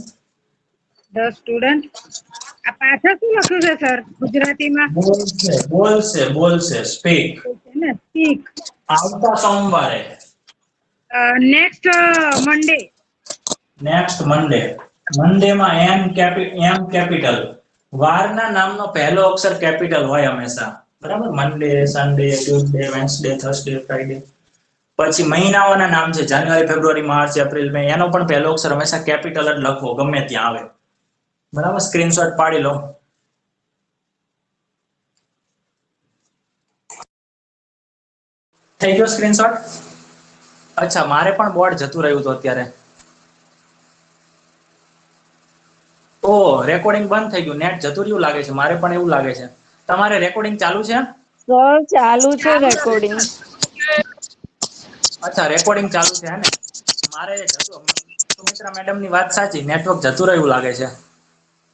the student? આ પાછળ શું લખ્યું છે સર ગુજરાતીમાં? બોલશે સ્પીક છે ને speak. આવતા સોમવારે, Next Monday. Next Monday. મન્ડેમાં એમ કેપિટલ. વારના નામનો પહેલો અક્ષર કેપિટલ હોય હંમેશા, બરાબર? Monday, Sunday, Tuesday, Wednesday, Thursday, Friday. પછી મહિનાઓના નામ છે જાન્યુઆરી, ફેબ્રુઆરી, માર્ચ, એપ્રિલ, મે. એનો પણ પહેલો અક્ષર હંમેશા કેપિટલ જ લખવો ગમે ત્યાં આવે, બરાબર? સ્ક્રીનશોટ પાડી લો. થઈ ગયો સ્ક્રીનશોટ? અચ્છા, મારે પણ બોર્ડ જતું રહ્યું હતું અત્યારે. ઓ, રેકોર્ડિંગ બંધ થઈ ગયું, નેટ જતું રહ્યું લાગે છે. મારે પણ એવું લાગે છે. તમારે રેકોર્ડિંગ ચાલુ છે? સર ચાલુ છે રેકોર્ડિંગ. અચ્છા, રેકોર્ડિંગ ચાલુ છે હે ને? મારે સુમિત્રા મેડમ ની વાત સાચી, નેટવર્ક જતું રહ્યું લાગે છે,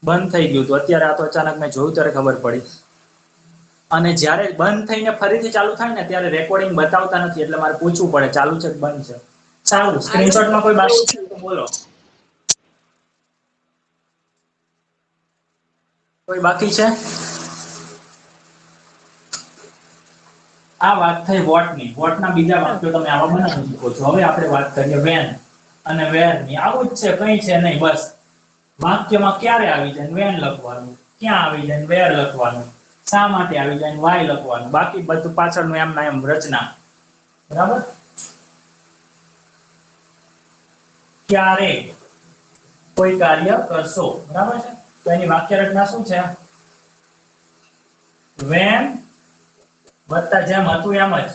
બંધ થઈ ગયું હતું. અત્યારે આ તો અચાનક મેં જોયું ત્યારે ખબર પડી. અને જ્યારે બંધ થઈને ફરીથી ચાલુ થાય ને ત્યારે રેકોર્ડિંગ બતાવતા નથી, એટલે મારે પૂછવું પડે ચાલુ છે કે બંધ છે. સારું, સ્ક્રીનશોટમાં કોઈ બાકી છે તો બોલો. કોઈ બાકી છે? આ વાત થઈ વોટની. વોટના બીજા વાક્યો તમે આવા બનાવી શકો છો. હવે આપણે વાત કરીએ વેન અને વેર ની. આવું જ છે, કંઈ છે નહીં, બસ વાક્યમાં ક્યારે આવી જાય વેન લખવાનું, ક્યાં આવી જાય વેર લખવાનું, શા માટે આવી જાય વાય લખવાનું. બાકી બધું પાછળનું એમના એમ રચના, બરાબર? ક્યારે કોઈ કાર્ય કરશો, બરાબર છે? તો એની વાક્ય રચના શું છે? વેન વત્તા જેમ હતું એમ જ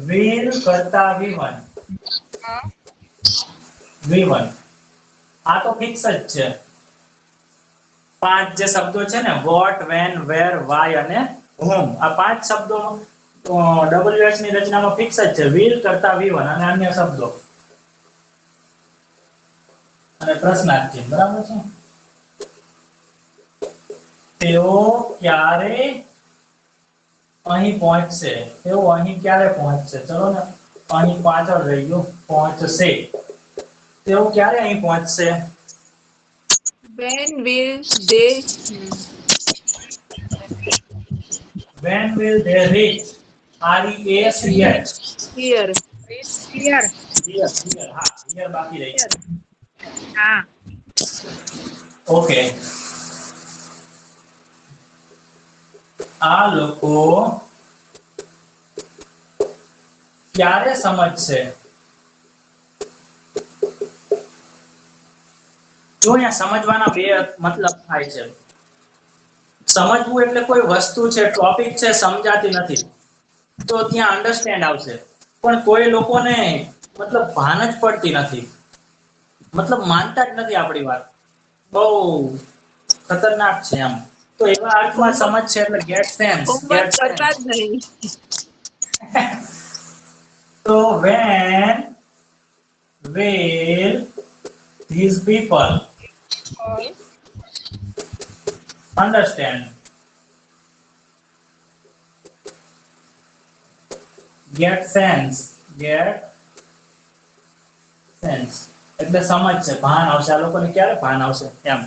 will કરતા V1. V1 આ તો ફિક્સ જ છે. પાંચ જે શબ્દો છે ને, વોટ, વેન, વેર, વાય અને whom, આ પાંચ શબ્દો WH ની રચનામાં ફિક્સ જ છે. will કરતા V1 અને અન્ય શબ્દો અને પ્રશ્નાર્થ ચિહ્ન, બરાબર છે? તેઓ ક્યારે અહીં પહોંચશે? તેઓ અહીં ક્યારે પહોંચશે? ચલો ને, અહીં પાછળ રહી ગયું, પહોંચશે. તેઓ ક્યારે અહીં પહોંચશે? When will they? When will they reach? REACH. Here. Here. હા, here બાકી રહી છે. હા. ઓકે. આ લોકો ક્યારે સમજશે? જો અહીંયા સમજવાના બે મતલબ થાય છે. સમજવું એટલે કોઈ વસ્તુ છે, ટોપિક છે, સમજાતી નથી તો ત્યાં અન્ડરસ્ટેન્ડ આવશે. પણ કોઈ લોકોને મતલબ ભાન જ પડતી નથી, મતલબ માનતા જ નથી આપણી વાત, બહુ ખતરનાક છે એમ. તો એવા અર્થમાં સમજ છે એટલે ગેટ સેન્સ, Homework ગેટ કરતા સેન્સ. જ નહીં. તો when will these people understand, get sense, એટલે સમજ છે, ભાન આવશે. આ લોકોને ક્યારે ભાન આવશે એમ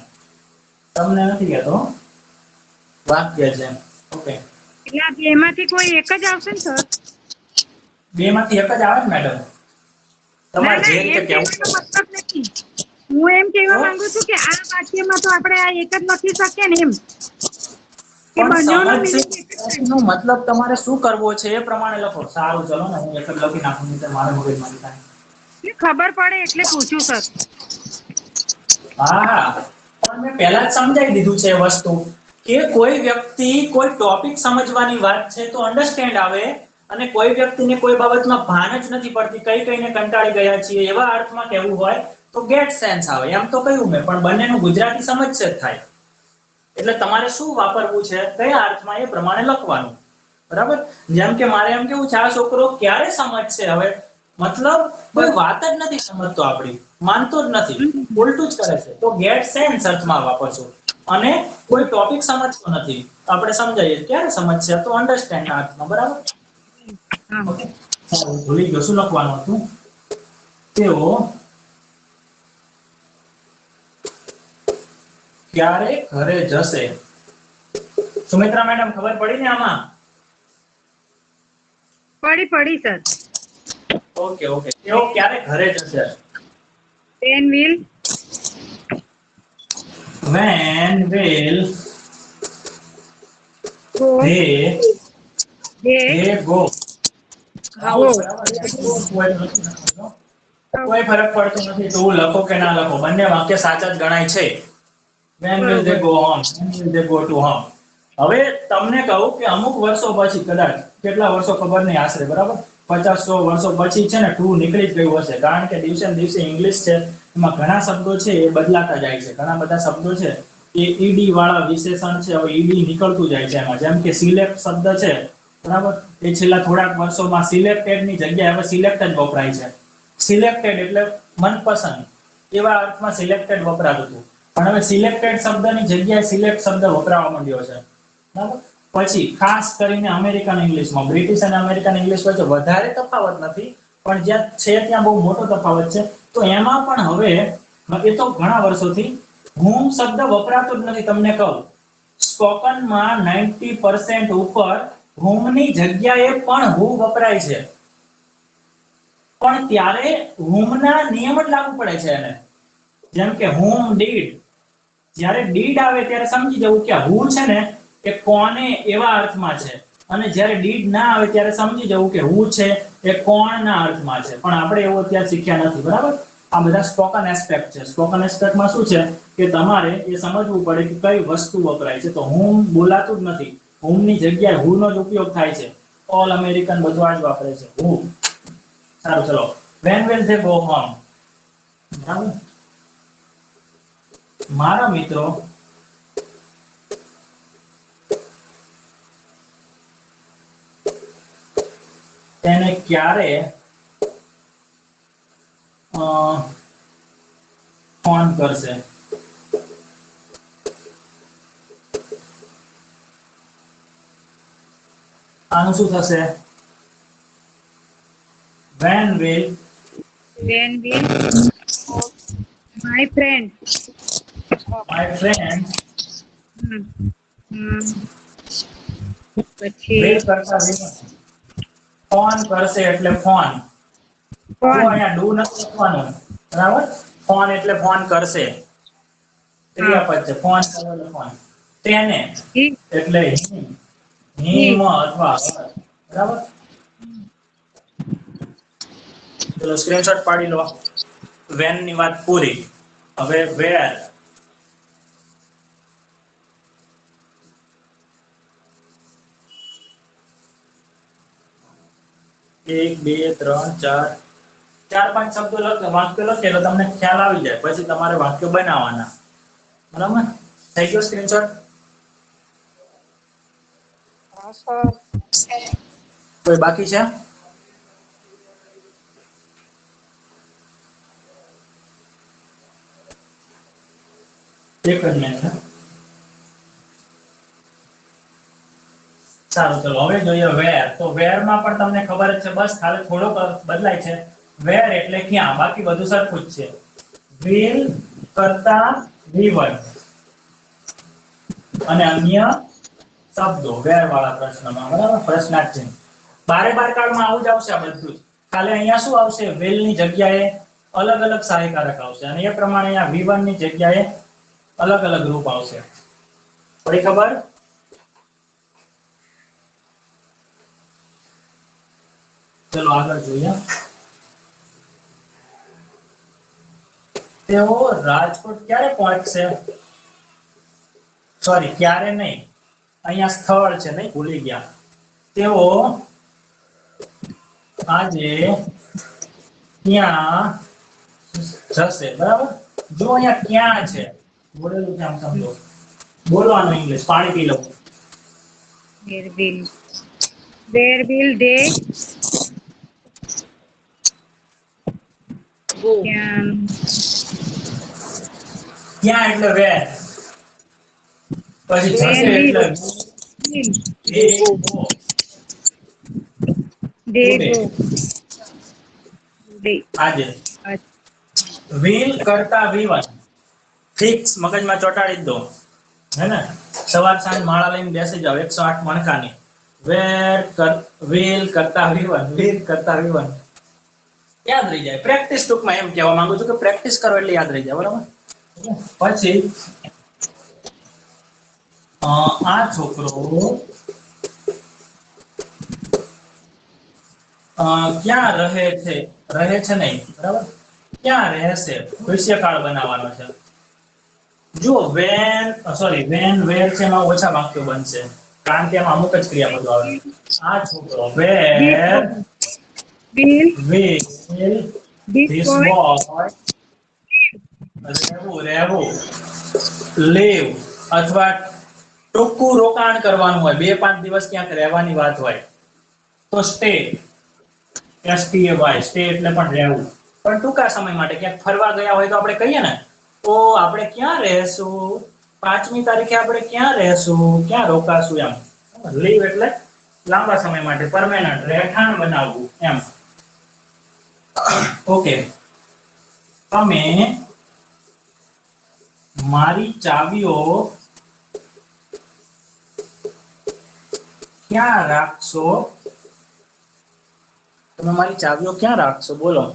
તમને નથી કહેતો, વાક્ય છે. ઓકે, એટલે આ બેમાંથી કોઈ એક જ આવશે ને સર? બે માંથી એક જ આવે ને મેડમ, ના તમારે ના, જે એમ રીતે કહેવાનો કહેવું. મતલબ નથી. હું એમ કહેવા તો માંગુ છું કે આ વાક્યમાં તો આપણે આ એક જ લખી શકીએ ને એમ, કે પણ બંનેનો સમજ meaning એક જ છે થાય. નો મતલબ તમારે શું કરવો છે એ પ્રમાણે લખો. સારું, ચલો ને હું એક જ લખી નાખું, નહીં તો મારે મગજમારી થાય. એટલે ખબર પડે એટલે પૂછું સર. હા હા, પણ મેં પહેલા જ સમજાવી દીધું છે એ વસ્તુ, કે કોઈ વ્યક્તિ કોઈ ટોપિક સમજવાની વાત છે તો અન્ડરસ્ટેન્ડ આવે, અને કોઈ વ્યક્તિને કોઈ બાબતમાં ભાન જ નથી પડતી, કઈ કઈને કંટાળી ગયા છીએ એવા અર્થમાં કહેવું હોય તો ગેટ સેન્સ આવે. એમ તો કહ્યું મેં, પણ બંનેનું ગુજરાતી સમજશે જ થાય. એટલે તમારે શું વાપરવું છે, કયા અર્થમાં, એ પ્રમાણે લખવાનું. બરાબર? જેમ કે મારે એમ કેવું છે, આ છોકરો ક્યારે સમજશે, હવે મતલબ કોઈ વાત જ નથી સમજતો, આપણી માનતો જ નથી, ઉલટું જ કરે છે, તો ગેટ સેન્સ અર્થમાં વાપરશું. અને કોઈ ટોપિક સમજતો નથી, તો આપણે સમજાવીએ ક્યારે સમજશે, તો અન્ડરસ્ટેન્ડ ના અર્થમાં. બરાબર? હા. ઓકે, ભૂલી ગયો શું લખવાનું હતું. તેઓ ક્યારે ઘરે જશે. સુમિત્રા મેડમ, ખબર પડી ને આમાં? પડી સર. ઓકે ઓકે, તેઓ ક્યારે ઘરે જશે. When will When will go they they go? go? બરાબર. કોઈ ફરક પડતો નથી તું લખો કે ના લખો, બંને વાક્ય સાચા જ ગણાય છે. When will they બરોબર. go home? When will they go to home? હવે તમને કહું કે અમુક વર્ષો પછી, કદાચ કેટલા વર્ષો ખબર નહીં, આશરે બરાબર 50-100 વર્ષો પછી છે ને ટુ નીકળી જ ગયું હશે, કારણ કે દિવસે ને દિવસે ઇંગ્લિશ છે એમાં ઘણા શબ્દો છે એ બદલાતા જાય છે. ઘણા બધા શબ્દો છે એ ઈડી વાળા વિશેષણ છે, હવે ઈડી નીકળતું જાય છે એમાં. જેમ કે સિલેક્ટ શબ્દ છે, બરાબર, એ છેલ્લા થોડાક વર્ષોમાં સિલેક્ટેડ ની જગ્યાએ હવે સિલેક્ટ જ વપરાય છે. સિલેક્ટેડ એટલે મનપસંદ, એવા અર્થમાં સિલેક્ટેડ વપરાતું હતું, પણ હવે સિલેક્ટેડ શબ્દની જગ્યાએ સિલેક્ટ શબ્દ વપરાવા માંડ્યો છે. બરાબર? પછી ખાસ કરીને અમેરિકન ઇંગ્લિશમાં, બ્રિટિશ અને અમેરિકન ઇંગ્લિશ વચ્ચે વધારે તફાવત નથી, પણ જ્યાં છે ત્યાં બહુ મોટો તફાવત છે. તો એમાં પણ હવે, એ તો ઘણા વર્ષોથી whom શબ્દ વપરાતો જ નથી. તમને કહું, સ્પોકનમાં 90% ઉપર whom ની જગ્યાએ પણ who વપરાય છે, પણ ત્યારે whom ના નિયમ જ લાગુ પડે છે એને. જેમ કે whom did, જ્યારે did આવે ત્યારે સમજી જવું કે who છે ને એ કોને એવા અર્થમાં છે, અને જ્યારે did ના આવે ત્યારે સમજી જવું કે who છે એ કોણના અર્થમાં છે. પણ આપણે એવું અત્યારે શીખ્યા નથી. બરાબર? આ બધા સ્પોકન એસ્પેક્ટ છે. સ્પોકન એસ્પેક્ટમાં શું છે કે તમારે એ સમજવું પડે કે કઈ વસ્તુ વપરાય છે. તો whom બોલાતું જ નથી, whom ની જગ્યાએ who નો જ ઉપયોગ થાય છે. ઓલ અમેરિકન બધું આ જ વાપરે છે, who. સારું, ચલો. When will they go home? બરાબર? મારા મિત્રો તેને ક્યારે ફોન કરશે. આનું શું થશે? When will When will my friend my friend hmm, hmm, will પછી કરતા ફોન કરશે એટલે ફોન. તો કોણ? અહીંયા ડુ નથી લખવાનું, બરાબર? ફોન એટલે ફોન કરશે, હા. ક્રિયાપદ છે. ફોન કરે એટલે ફોન. તેને he એટલે હિમ અથવા her. બરાબર? ચલો સ્ક્રીનશોટ પાડી લો. વેન ની વાત પૂરી. હવે વેર. 1 2 3 4 4-5 શબ્દો લખો, વાક્ય લખે એટલે તમને ખ્યાલ આવી જાય, પછી તમારે વાક્ય બનાવવાના. બરાબર? થઈ ગયો સ્ક્રીનશોટ? કોઈ બાકી છે? એક જ મિનિટ. સારું, ચલો હવે જોઈએ વેર. તો વેર માં પણ તમને ખબર જ છે, બસ ખાલી થોડોક બદલાય છે. વેર એટલે ક્યાં, બાકી બધું સરખું જ છે. will કરતા V1 અને અન્ય શબ્દો વેર વાળા પ્રશ્નમાં, બરાબર, પ્રશ્નાર્થ ચિહ્ન. બારે બાર કાળમાં આવું જ આવશે આ બધું જ. ખાલી અહીંયા શું આવશે, will ની જગ્યાએ અલગ અલગ સહાયકારક આવશે અને એ પ્રમાણે અહીંયા V1 ની જગ્યાએ અલગ અલગ રૂપ આવશે. પડી ખબર? ચલો આગળ જોઈએ. તેઓ રાજકોટ ક્યારે પહોંચશે? સોરી, ક્યારે નહીં, અહીંયા સ્થળ છે, નહીં ભૂલી ગયા. તેઓ આજે ત્યાં જશે, બરાબર. જો અહીંયા ક્યાં છે બોલેલું છે, આમ સમજો. બોલવાનું ઇંગ્લિશ, પાણી પી લઉં. where will they Go. ક્યાં ક્યાં એટલે વેર, પછી જશે Where will એટલે they go. go today આજે will કરતા V1 ફિક્સ મગજમાં ચોટાડી જ દો, હે ને. સવાર સાંજ માળા લઈને બેસી જાવ 108 મણકાની. will કરતા V1, will કરતા V1 યાદ રહી જાય. પ્રેક્ટિસ ટૂંકમાં એમ કહેવા માંગુ છું કે પ્રેક્ટિસ કરો એટલે યાદ રહી જાય, બરાબર. પછી આ છોકરો ક્યાં રહે છે નહીં, બરાબર, ક્યાં રહેશે, ભવિષ્યકાળ બનાવવાનો છે. જો when where છે એમાં ઓછા વાક્યો બનશે, કારણ કે એમાં અમુક જ ક્રિયાપદો આવે. આ છોકરો where will this boy રહેવું live અથવા ટૂંકું રોકાણ કરવાનું હોય, 2-5 દિવસ ક્યાંક રહેવાની વાત હોય તો stay, stay એટલે પણ રહેવું. પણ ટૂંકા સમય માટે ક્યાંક ફરવા ગયા હોય તો આપણે કહીએ ને, તો આપણે ક્યાં રહેશું, 5મી તારીખે આપણે ક્યાં રહેશું, ક્યાં રોકાશું, એમ. લીવ એટલે લાંબા સમય માટે, પરમેનન્ટ, રહેઠાણ બનાવવું, એમ. ઓકે, તમે મારી ચાવીઓ ક્યાં રાખશો, તમે મારી ચાવીઓ ક્યાં રાખશો, બોલો.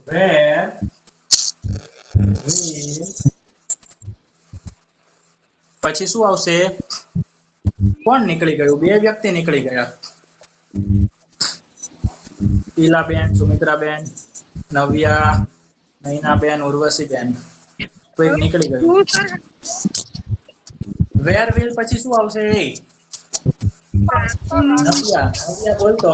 where will, પછી શું આવશે, કોણ નીકળી ગયું, 2 વ્યક્તિ નીકળી ગયા. ઈલાબેન, સુમિત્રાબેન, નવ્યા, નૈનાબેન, ઉર્વશીબેન, કોઈ નીકળી ગયું. where will પછી શું આવશે, નવ્યા બોલતો.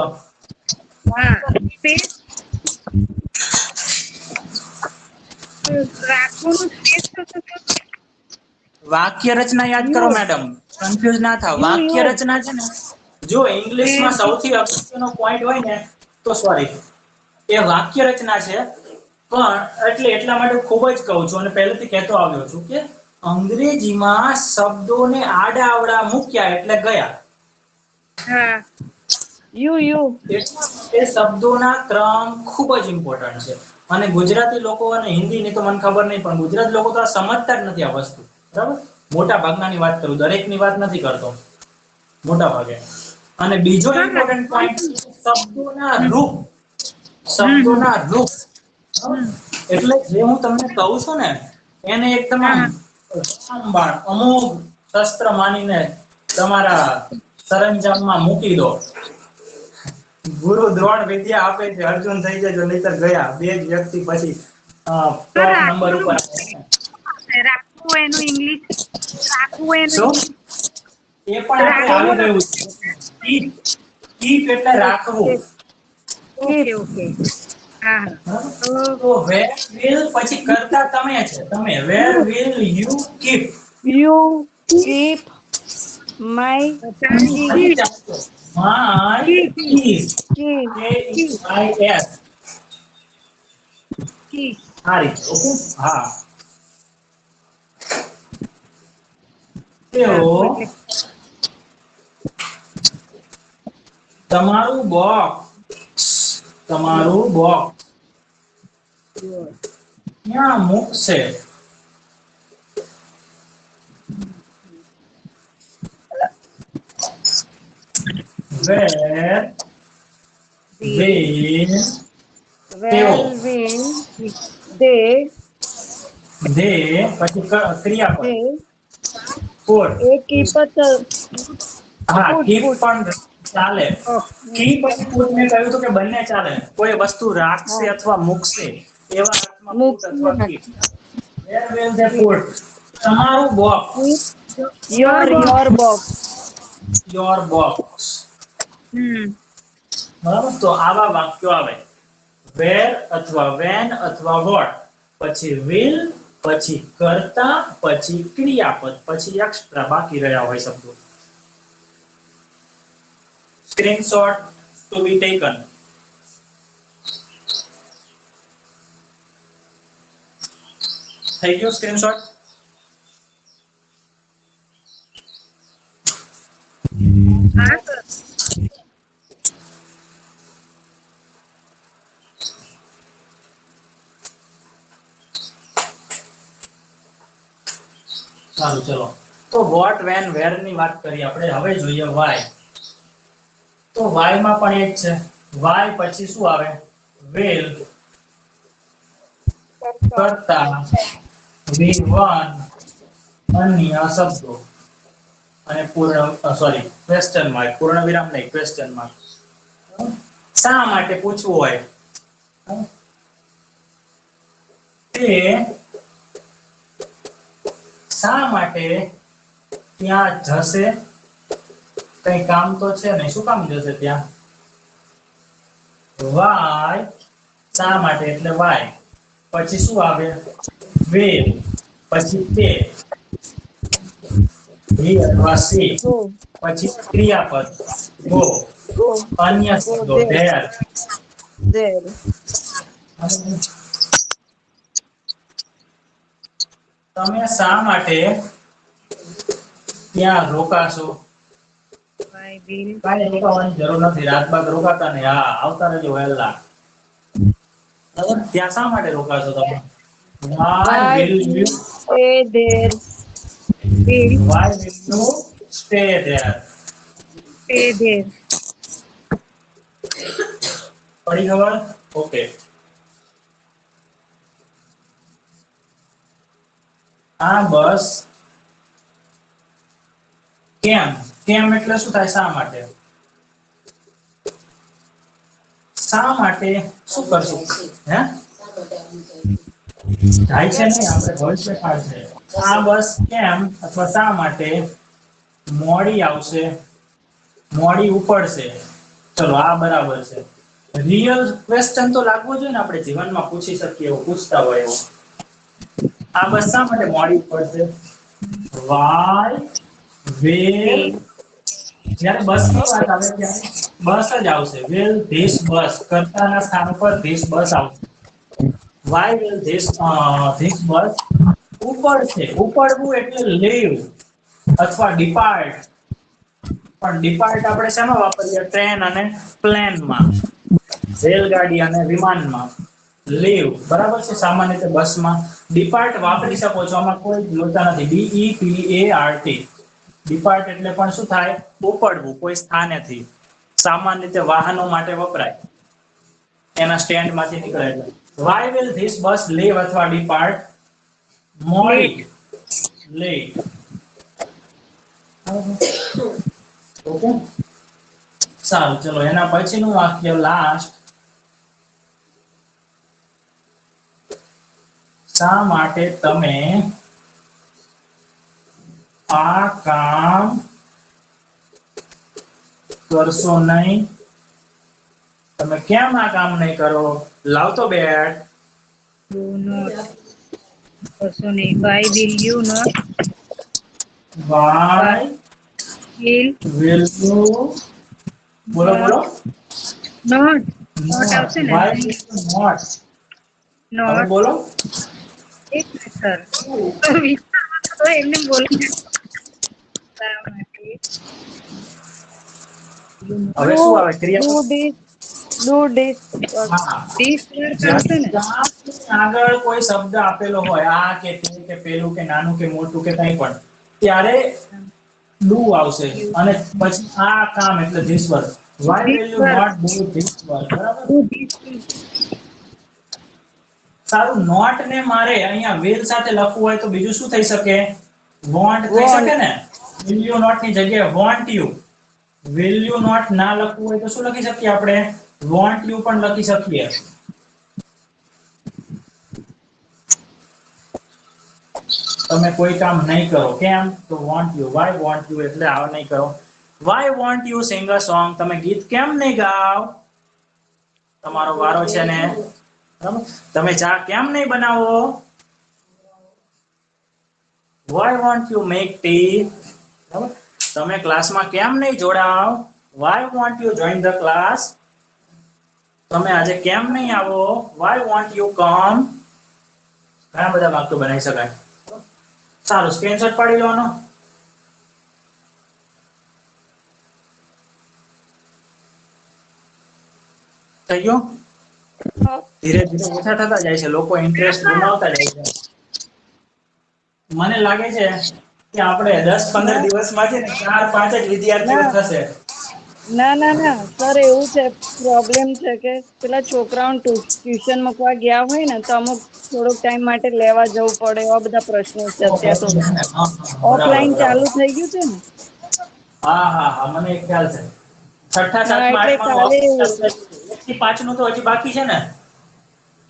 વાક્ય રચના યાદ કરો મેડમ, કન્ફ્યુઝ ના થાવ. વાક્ય રચના છે ને, જો ઇંગ્લિશમાં સૌથી અગત્યનો પોઈન્ટ હોય ને તો સોરી એ વાક્ય રચના છે. પણ એટલા માટે ખૂબ જ કહું છું અને પહેલેથી કહેતો આવ્યો છું કે અંગ્રેજીમાં શબ્દોને આડા અવડા મૂક્યા એટલે ગયા. એ શબ્દોના ક્રમ ખૂબ જ ઇમ્પોર્ટન્ટ છે. અને ગુજરાતી લોકો અને હિન્દીની તો મને ખબર નહીં, પણ ગુજરાતી લોકો તો આ સમજતા જ નથી આ વસ્તુ, બરાબર. મોટા ભાગનાની વાત કરું, દરેકની વાત નથી કરતો, મોટા ભાગે. અને બીજો ઇમ્પોર્ટન્ટ પોઈન્ટ, શબ્દોના રૂપ. એટલે જે હું તમને કહું છું ને એને એકદમ અમોઘ શસ્ત્ર માનીને તમારા સરંજામમાં મૂકી દો. ગુરુ દ્રોણ વિદ્યા આપે છે, અર્જુન થઈ જજો નહીતર ગયા. 2 જ વ્યક્તિ પછી ટોપ નંબર ઉપર રાખવું એનું ઇંગ્લિશ, રાખવું એનું એ પણ આપણે આવી ગયું છે. કીપ એટલે રાખવું. ઓકે હા. તો where will પછી કરતા તમે છે, તમે where will you keep my keys. આ રીતે, ઓકે. હા, તેઓ તમારું બોક્સ ત્યાં મૂકશે. Where will Where will they પછી ક્રિયાપદ they put. A keep it હા put, keep put. પણ ચાલે. keep અને put મેં કહ્યું હતું કે બંને ચાલે. કોઈ વસ્તુ રાખશે અથવા મૂકશે એવા અર્થમાં put અથવા keep. Where will they put? તમારું box. your box Your box. બરાબર, તો આવા વાક્યો આવે. where અથવા when અથવા what, પછી will, પછી કર્તા, પછી ક્રિયાપદ, પછી એક્સ્ટ્રા બાકી રહ્યા હોય શબ્દો. Screenshot to be taken. થઈ ગયો સ્ક્રીનશોટ? હા સર. સારું, ચલો. તો what, when, where ની વાત કરી આપણે. હવે જોઈએ why. તો why માં પણ એક છે. why પછી શું આવે? will, કર્તા, will1, અન્ય શબ્દો અને ક્વેશ્ચન માર્ક. પૂર્ણ વિરામ નહીં, ક્વેશ્ચન માર્ક. શા માટે પૂછવું હોય? તે શા માટે ત્યાં જશે? કઈ કામ તો છે નહીં, શું કામ જશે ત્યાં? why, શા માટે એટલે why. પછી શું આવે? will, પછી તે, he અથવા she, go પછી ક્રિયાપદ go, go અન્ય go શબ્દો there there. તમે શા માટે ત્યાં રોકાશો? I will કાંઈ રોકાવાની જરૂર નથી. રાત બાદ રોકાતા નહીં. હા, આવતા રહેજો વહેલા. બરાબર? ત્યાં શા માટે રોકાશો તમે? Why will you stay there will stay there? stay there. પડી ખબર? ઓકે. આ બસ કેમ? કેમ એટલે શું થાય? શા માટે? શા માટે શું કરશું? હે? જાય છે નહીં, આપણે ભવિષ્ય કાળ છે. આ બસ કેમ અથવા શા માટે મોડી આવશે, મોડી ઉપડશે. ચલો, આ બરાબર છે. રિયલ ક્વેશ્ચન તો લાગવો જોઈએ ને, આપણે જીવનમાં પૂછી શકીએ એવું, પૂછતા હોય એવું. આ બસ શા માટે મોડી ઉપડશે? why will, જ્યારે બસની વાત આવે ત્યારે બસ જ આવશે. will this bus, કર્તાના સ્થાન પર this bus આવશે. why will this bus ઉપડશે? ઉપડવું એટલે leave અથવા depart. પણ depart આપણે શેમાં વાપરીએ? ટ્રેન અને પ્લેનમાં, રેલગાડી અને વિમાનમાં. leave બરાબર છે. સામાન્ય રીતે બસમાં depart વાપરી શકો છો, આમાં કોઈ લોચા નથી. DEPART. depart એટલે પણ શું થાય? ઉપડવું કોઈ સ્થાનેથી. સામાન્ય રીતે વાહનો માટે વપરાય, એના સ્ટેન્ડમાંથી નીકળે એટલે. why will this bus leave અથવા depart? મોડી, late. ઓકે, સારું, ચલો. એના પછીનું વાક્ય લાસ્ટ. શા માટે તમે આ કામ કરશો નહીં? તમે કેમ આ કામ નહીં કરો? લાવતો બેટ. Do not. કરશો નહીં. Why will you not? why will you, બોલો બોલો. not આવશે ને? why will you not? હવે not બોલો. એક મિનિટ સર. તો એમને બોલો. બતાવવા માટે હવે શું આવે ક્રિયાપદ? ડુ ડીશ હા, ડીશ વર્ક આવશે ને? જ્યાં આગળ કોઈ શબ્દ આપેલો હોય આ કે તે કે પેલું કે નાનું કે મોટું કે કંઈ પણ, ત્યારે ડુ આવશે અને પછી આ કામ એટલે this work. Why will dish you work not do this work? બરાબર. Do dish work. સારું, નોટ ને મારે અહીંયા will સાથે લખવું હોય તો બીજું શું થઈ શકે? વોન્ટ થઈ Want. શકે ને? will you not ની જગ્યાએ want you. will you not ના લખવું હોય તો શું લખી શકીએ આપણે? want you પણ લખી શકીએ. તમે કોઈ કામ નહીં કરો કેમ? તો want you. why want you એટલે આ નહીં કરો. why won't you sing a song? તમે ગીત કેમ નહીં ગાઓ? તમારો વારો છે ને. બરાબર? તમે ચા કેમ નહીં બનાવો? why won't you make tea? બરાબર? તમે ક્લાસમાં કેમ નહીં જોડાવ? why won't you join the class? તમે આજે કેમ નહીં આવો? why won't you come? ઘણા બધા વાક્યો બનાવી શકાય. સારું, સ્ક્રીનશોટ પાડી લેવાનો. થઈ ગયો? ધીરે ધીરે ઓછા થતા જાય છે, લોકો ઇન્ટરેસ્ટ ગુમાવતા જાય છે. મને લાગે છે કે આપણે 10-15 દિવસમાં છે ને 4-5 જ વિદ્યાર્થીઓ થશે. ના સર, એવું છે, પ્રોબ્લેમ છે કે પેલા છોકરાઓને ટ્યુશન મૂકવા ગયા હોય ને તો અમુક થોડોક ટાઈમ માટે લેવા જવું પડે, એવા બધા પ્રશ્નો છે અત્યારે તો. ઓફલાઈન ચાલુ થઈ ગયું છે ને. હા, મને ખ્યાલ છે. છઠ્ઠા હા, સાતમા એટલે આઠમા કાલે 1 થી 5 નું તો હજી બાકી છે ને.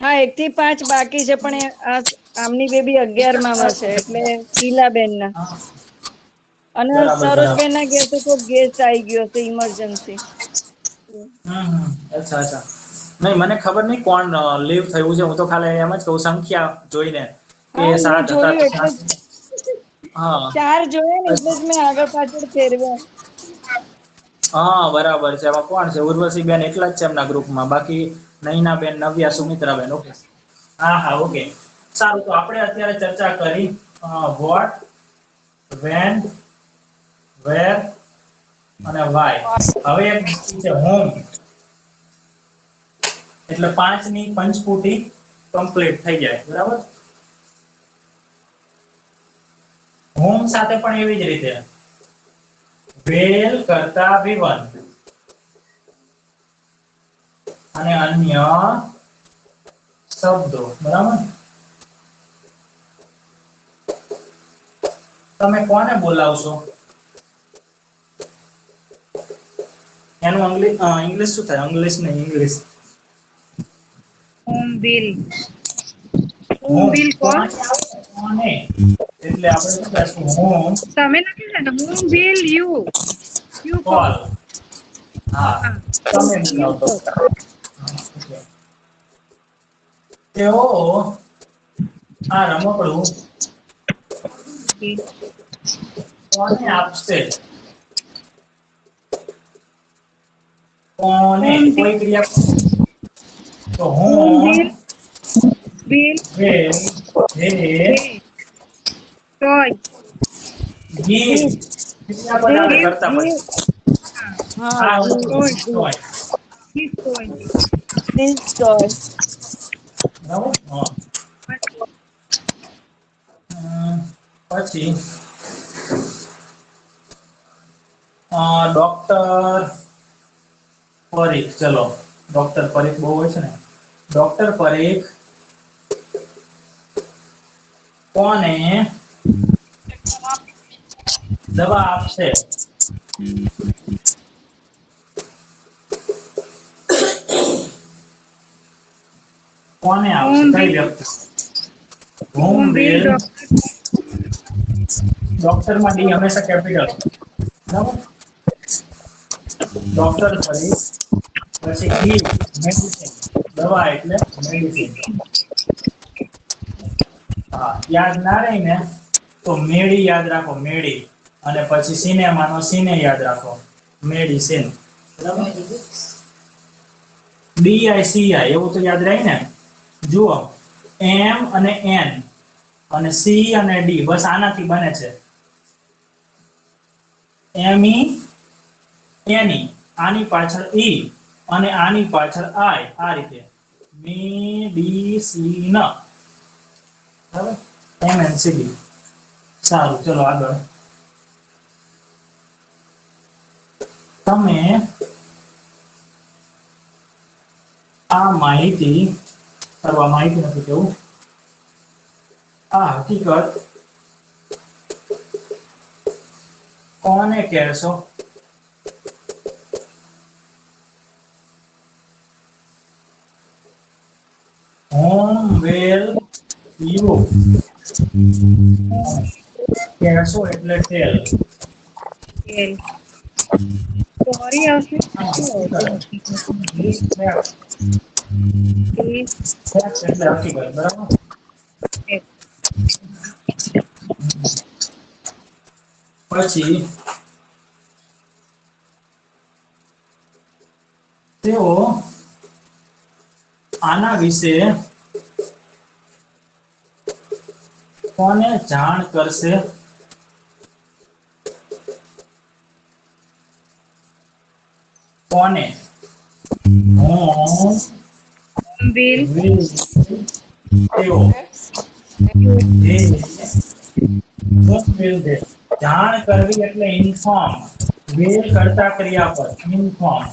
હા, 1 થી 5 બાકી છે, પણ આમની બેબી 11માં છે, એટલે ઈલાબેન ના. અને બરાબર. સરોજબેન ના ઘેર તો કોઈ ગેસ્ટ આવી ગયો છે ઇમરજન્સી. અચ્છા. નહીં, મને ખબર નહીં કોણ લીવ થયું છે. હું તો ખાલી એમ જ કહું સંખ્યા જોઈને કે હા, 7 મેં હતા. જોયું એટલે હા 4 જોયા ને એટલે જ મેં આગળ પાછળ ફેરવ્યા. હા, બરાબર છે. એમાં કોણ છે? ઉર્વશી બેન એકલા જ છે એમના ગ્રુપમાં, બાકી નૈના બેન, નવ્યા, સુમિત્રા બેન. ઓકે. હા, ઓકે. સારું, તો આપણે અત્યારે ચર્ચા કરી વોટ, વેન, વેર અને વાય. હવે એક છે હોમ. એટલે 5 ની પંચપૂટી કમ્પ્લીટ થઈ જાય. બરાબર. હોમ સાથે પણ એવી જ રીતે વેલ કરતા V1 અને અન્ય શબ્દો. બરાબર. તમે કોને બોલાવશો? એનું ઇંગ્લિશ શું થાય? English home bill call. કોને એટલે આપણે શું કહીશું? હોમ તમે નથી ને હોમ બિલ યુ કોલ. હા, તમે યુ બોલાવશો. કોલ. તેઓ આ રમકડું કોને આપશે? કોને? કોઈ ક્રિયા તો હોમ હોમ બિલ વેલ હે ટોય ગીવ ક્રિયાપદ આવે કરતા પછી. હા, toy. His toy. this toy. બરાબર. પછી ડોક્ટર પરીખ. ચલો, ડોક્ટર પરીખ બહુ હોય છે ને. ડોક્ટર પરીખ કોને દવા આપશે? કોને આપશે? કઈ વ્યક્તિ? Home bill. ડોક્ટર માં ડી હંમેશા કેપિટલ. બરાબર. ડોક્ટર પરીખ પછી ગીવ મેડિસિન. દવા એટલે મેડિસિન. હા, યાદ ના રહી ને તો મેડી યાદ રાખો, મેડી. અને પછી સિનેમાનો સિને યાદ રાખો, મેડિસિન. બરાબર. DICI એવું તો યાદ રહી ને. જુઓ, M અને N અને C અને D બસ આનાથી બને છે. એમી એની, આની પાછળ ઈ અને આની પાછળ આઈ, આ રીતે મેડિસિન, બરાબર, MNCD. સારું, ચલો આગળ. તમે આ માહિતી નથી કેવું, આ હકીકત કોને કહેશો? whom will you કહેશો એટલે ટેલ. સોરી આવશે એટલે હકીકત, બરાબર. પછી તેઓ આના વિશે કોને જાણ કરશે? કોને? બિલ તેઓ જાણ કરવી એટલે ઇન્ફોર્મ, વિલ કરતા ક્રિયાપદ ઇન્ફોર્મ.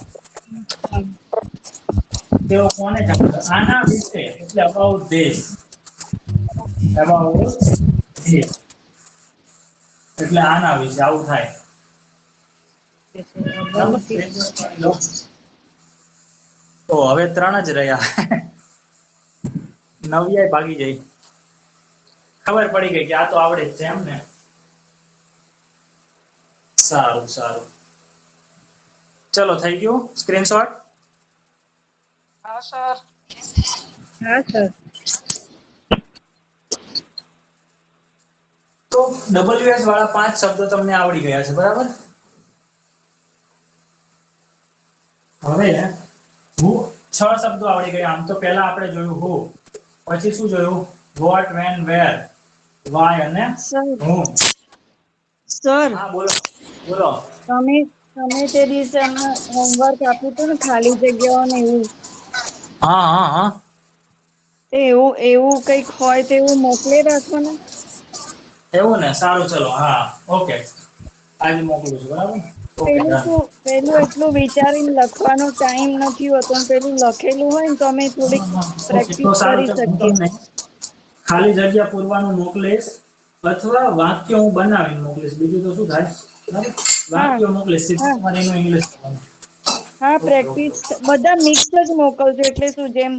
તેઓ કોને જાણ કરશે? આના વિશે એટલે અબાઉટ ધીસ, અબાઉટ ધીસ એટલે આના વિશે, આવું થાય. તો હવે 3 જ રહ્યા. નવ્યાય ભાગી જાય. ખબર પડી ગઈ કે આ તો આવડે જ છે એમ ને. સારું સારું, ચલો થઈ ગયું સ્ક્રીનશોટ. હા સર. હા સર તો WH વાળા 5 શબ્દો તમને આવડી ગયા છે, બરાબર. હવે હું 6 શબ્દો આવડી ગયા. આમ તો પહેલા આપણે જોયું who, પછી શું જોયું? what, when, where, why અને whom. સર હા બોલો બોલો. તમે તે દિવસે અમને હોમવર્ક આપ્યું હતું ને ખાલી જગ્યાઓ ને એવું, હા હા હા, એવું કંઈક હોય તો એવું મોકલી રાખો ને. એવું ને, સારું ચલો, હા ઓકે, આજે મોકલું છું, બરાબર. Okay done. પેલું એટલું વિચારીને લખવાનો ટાઈમ નથી હોતો, અને પેલું લખેલું હોય ને તો અમે થોડીક ઓકે, તો પ્રેક્ટિસ સારું કરી ચલો, હું શકીએ. તમને ખાલી જગ્યા પૂરવાનું મોકલીશ, અથવા વાક્ય હું બનાવીને મોકલીશ. બીજું તો શું થાય, બરાબર. હા વાક્ય મોકલીશ, સીધું હા તમારે એનું ઇંગ્લિશ કરવાનું. હા, ઓકે ઓકે પ્રેક્ટિસ બધા મિક્સ જ મોકલજો, એટલે શું જેમ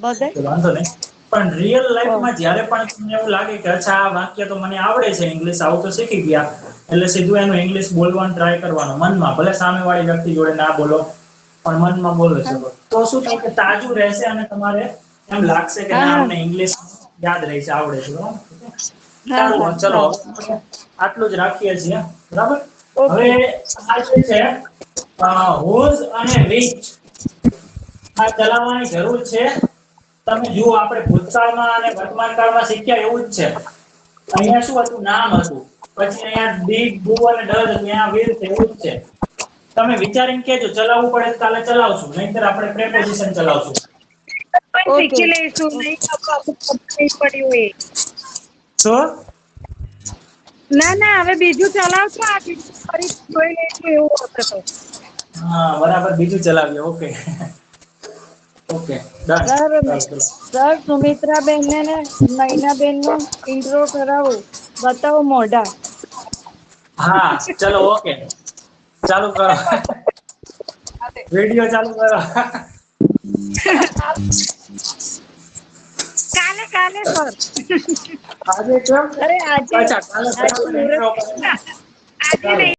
બધે. ઓકે, વાંધો નહીં. પણ રિયલ લાઈફમાં જ્યારે પણ તમને એવું લાગે કે અચ્છા આ વાક્ય તો મને આવડે છે ઇંગ્લિશ, આવું તો શીખી ગયા, એટલે સીધું એનું ઇંગ્લિશ બોલવાનું ટ્રાય કરવાનું મનમાં. ભલે સામેવાળી વ્યક્તિ જોડે ના બોલો, પણ મનમાં બોલો હા શકો. તો શું થાય કે તાજું રહેશે અને તમારે એમ લાગશે કે હા ના હા અમને ઇંગ્લિશ યાદ રહે છે, આવડે છે, બરાબર. હા સારું, હા ચલો હા હવે આટલું જ રાખીએ છીએ, બરાબર. હવે ઓકે. આ જે છે whose અને which, આ ચલાવવાની જરૂર છે. તમે જુઓ, આપણે ભૂતકાળમાં અને વર્તમાનકાળમાં શીખ્યા એવું જ છે. અહીંયા શું હતું? નામ હતું. પછી અહીંયા ડીડ, ડુ અને ડઝ, ત્યાં will, એવું જ છે. તમે વિચારીને કેજો, ચલાવવું પડે તો કાલે ચલાવશું, નહીંતર આપણે પ્રેપોઝિશન ચલાવશું. પણ ઓકે શીખી લઈશું, નહીં તો અમુક નહીં પડ્યું એ. શું? ના હવે બીજું ચલાવશો, આ બીજું ફરી જોઈ લઈશું એવું હશે તો. હા બરાબર, બીજું ચલાવીએ. Okay okay done. Sir Sumitraben ને નયનાબેન નો ઇન્ટ્રો કરાવો, બતાવો મોઢા. હા ચલો ઓકે, ચાલુ કરો, વિડિયો ચાલુ કરો. કાલે સર. આજે કેમ? અરે આજે અચ્છા, કાલે આજે બરાબર મુહૂર્ત intro કરો. આજે ચાલો. નહીં.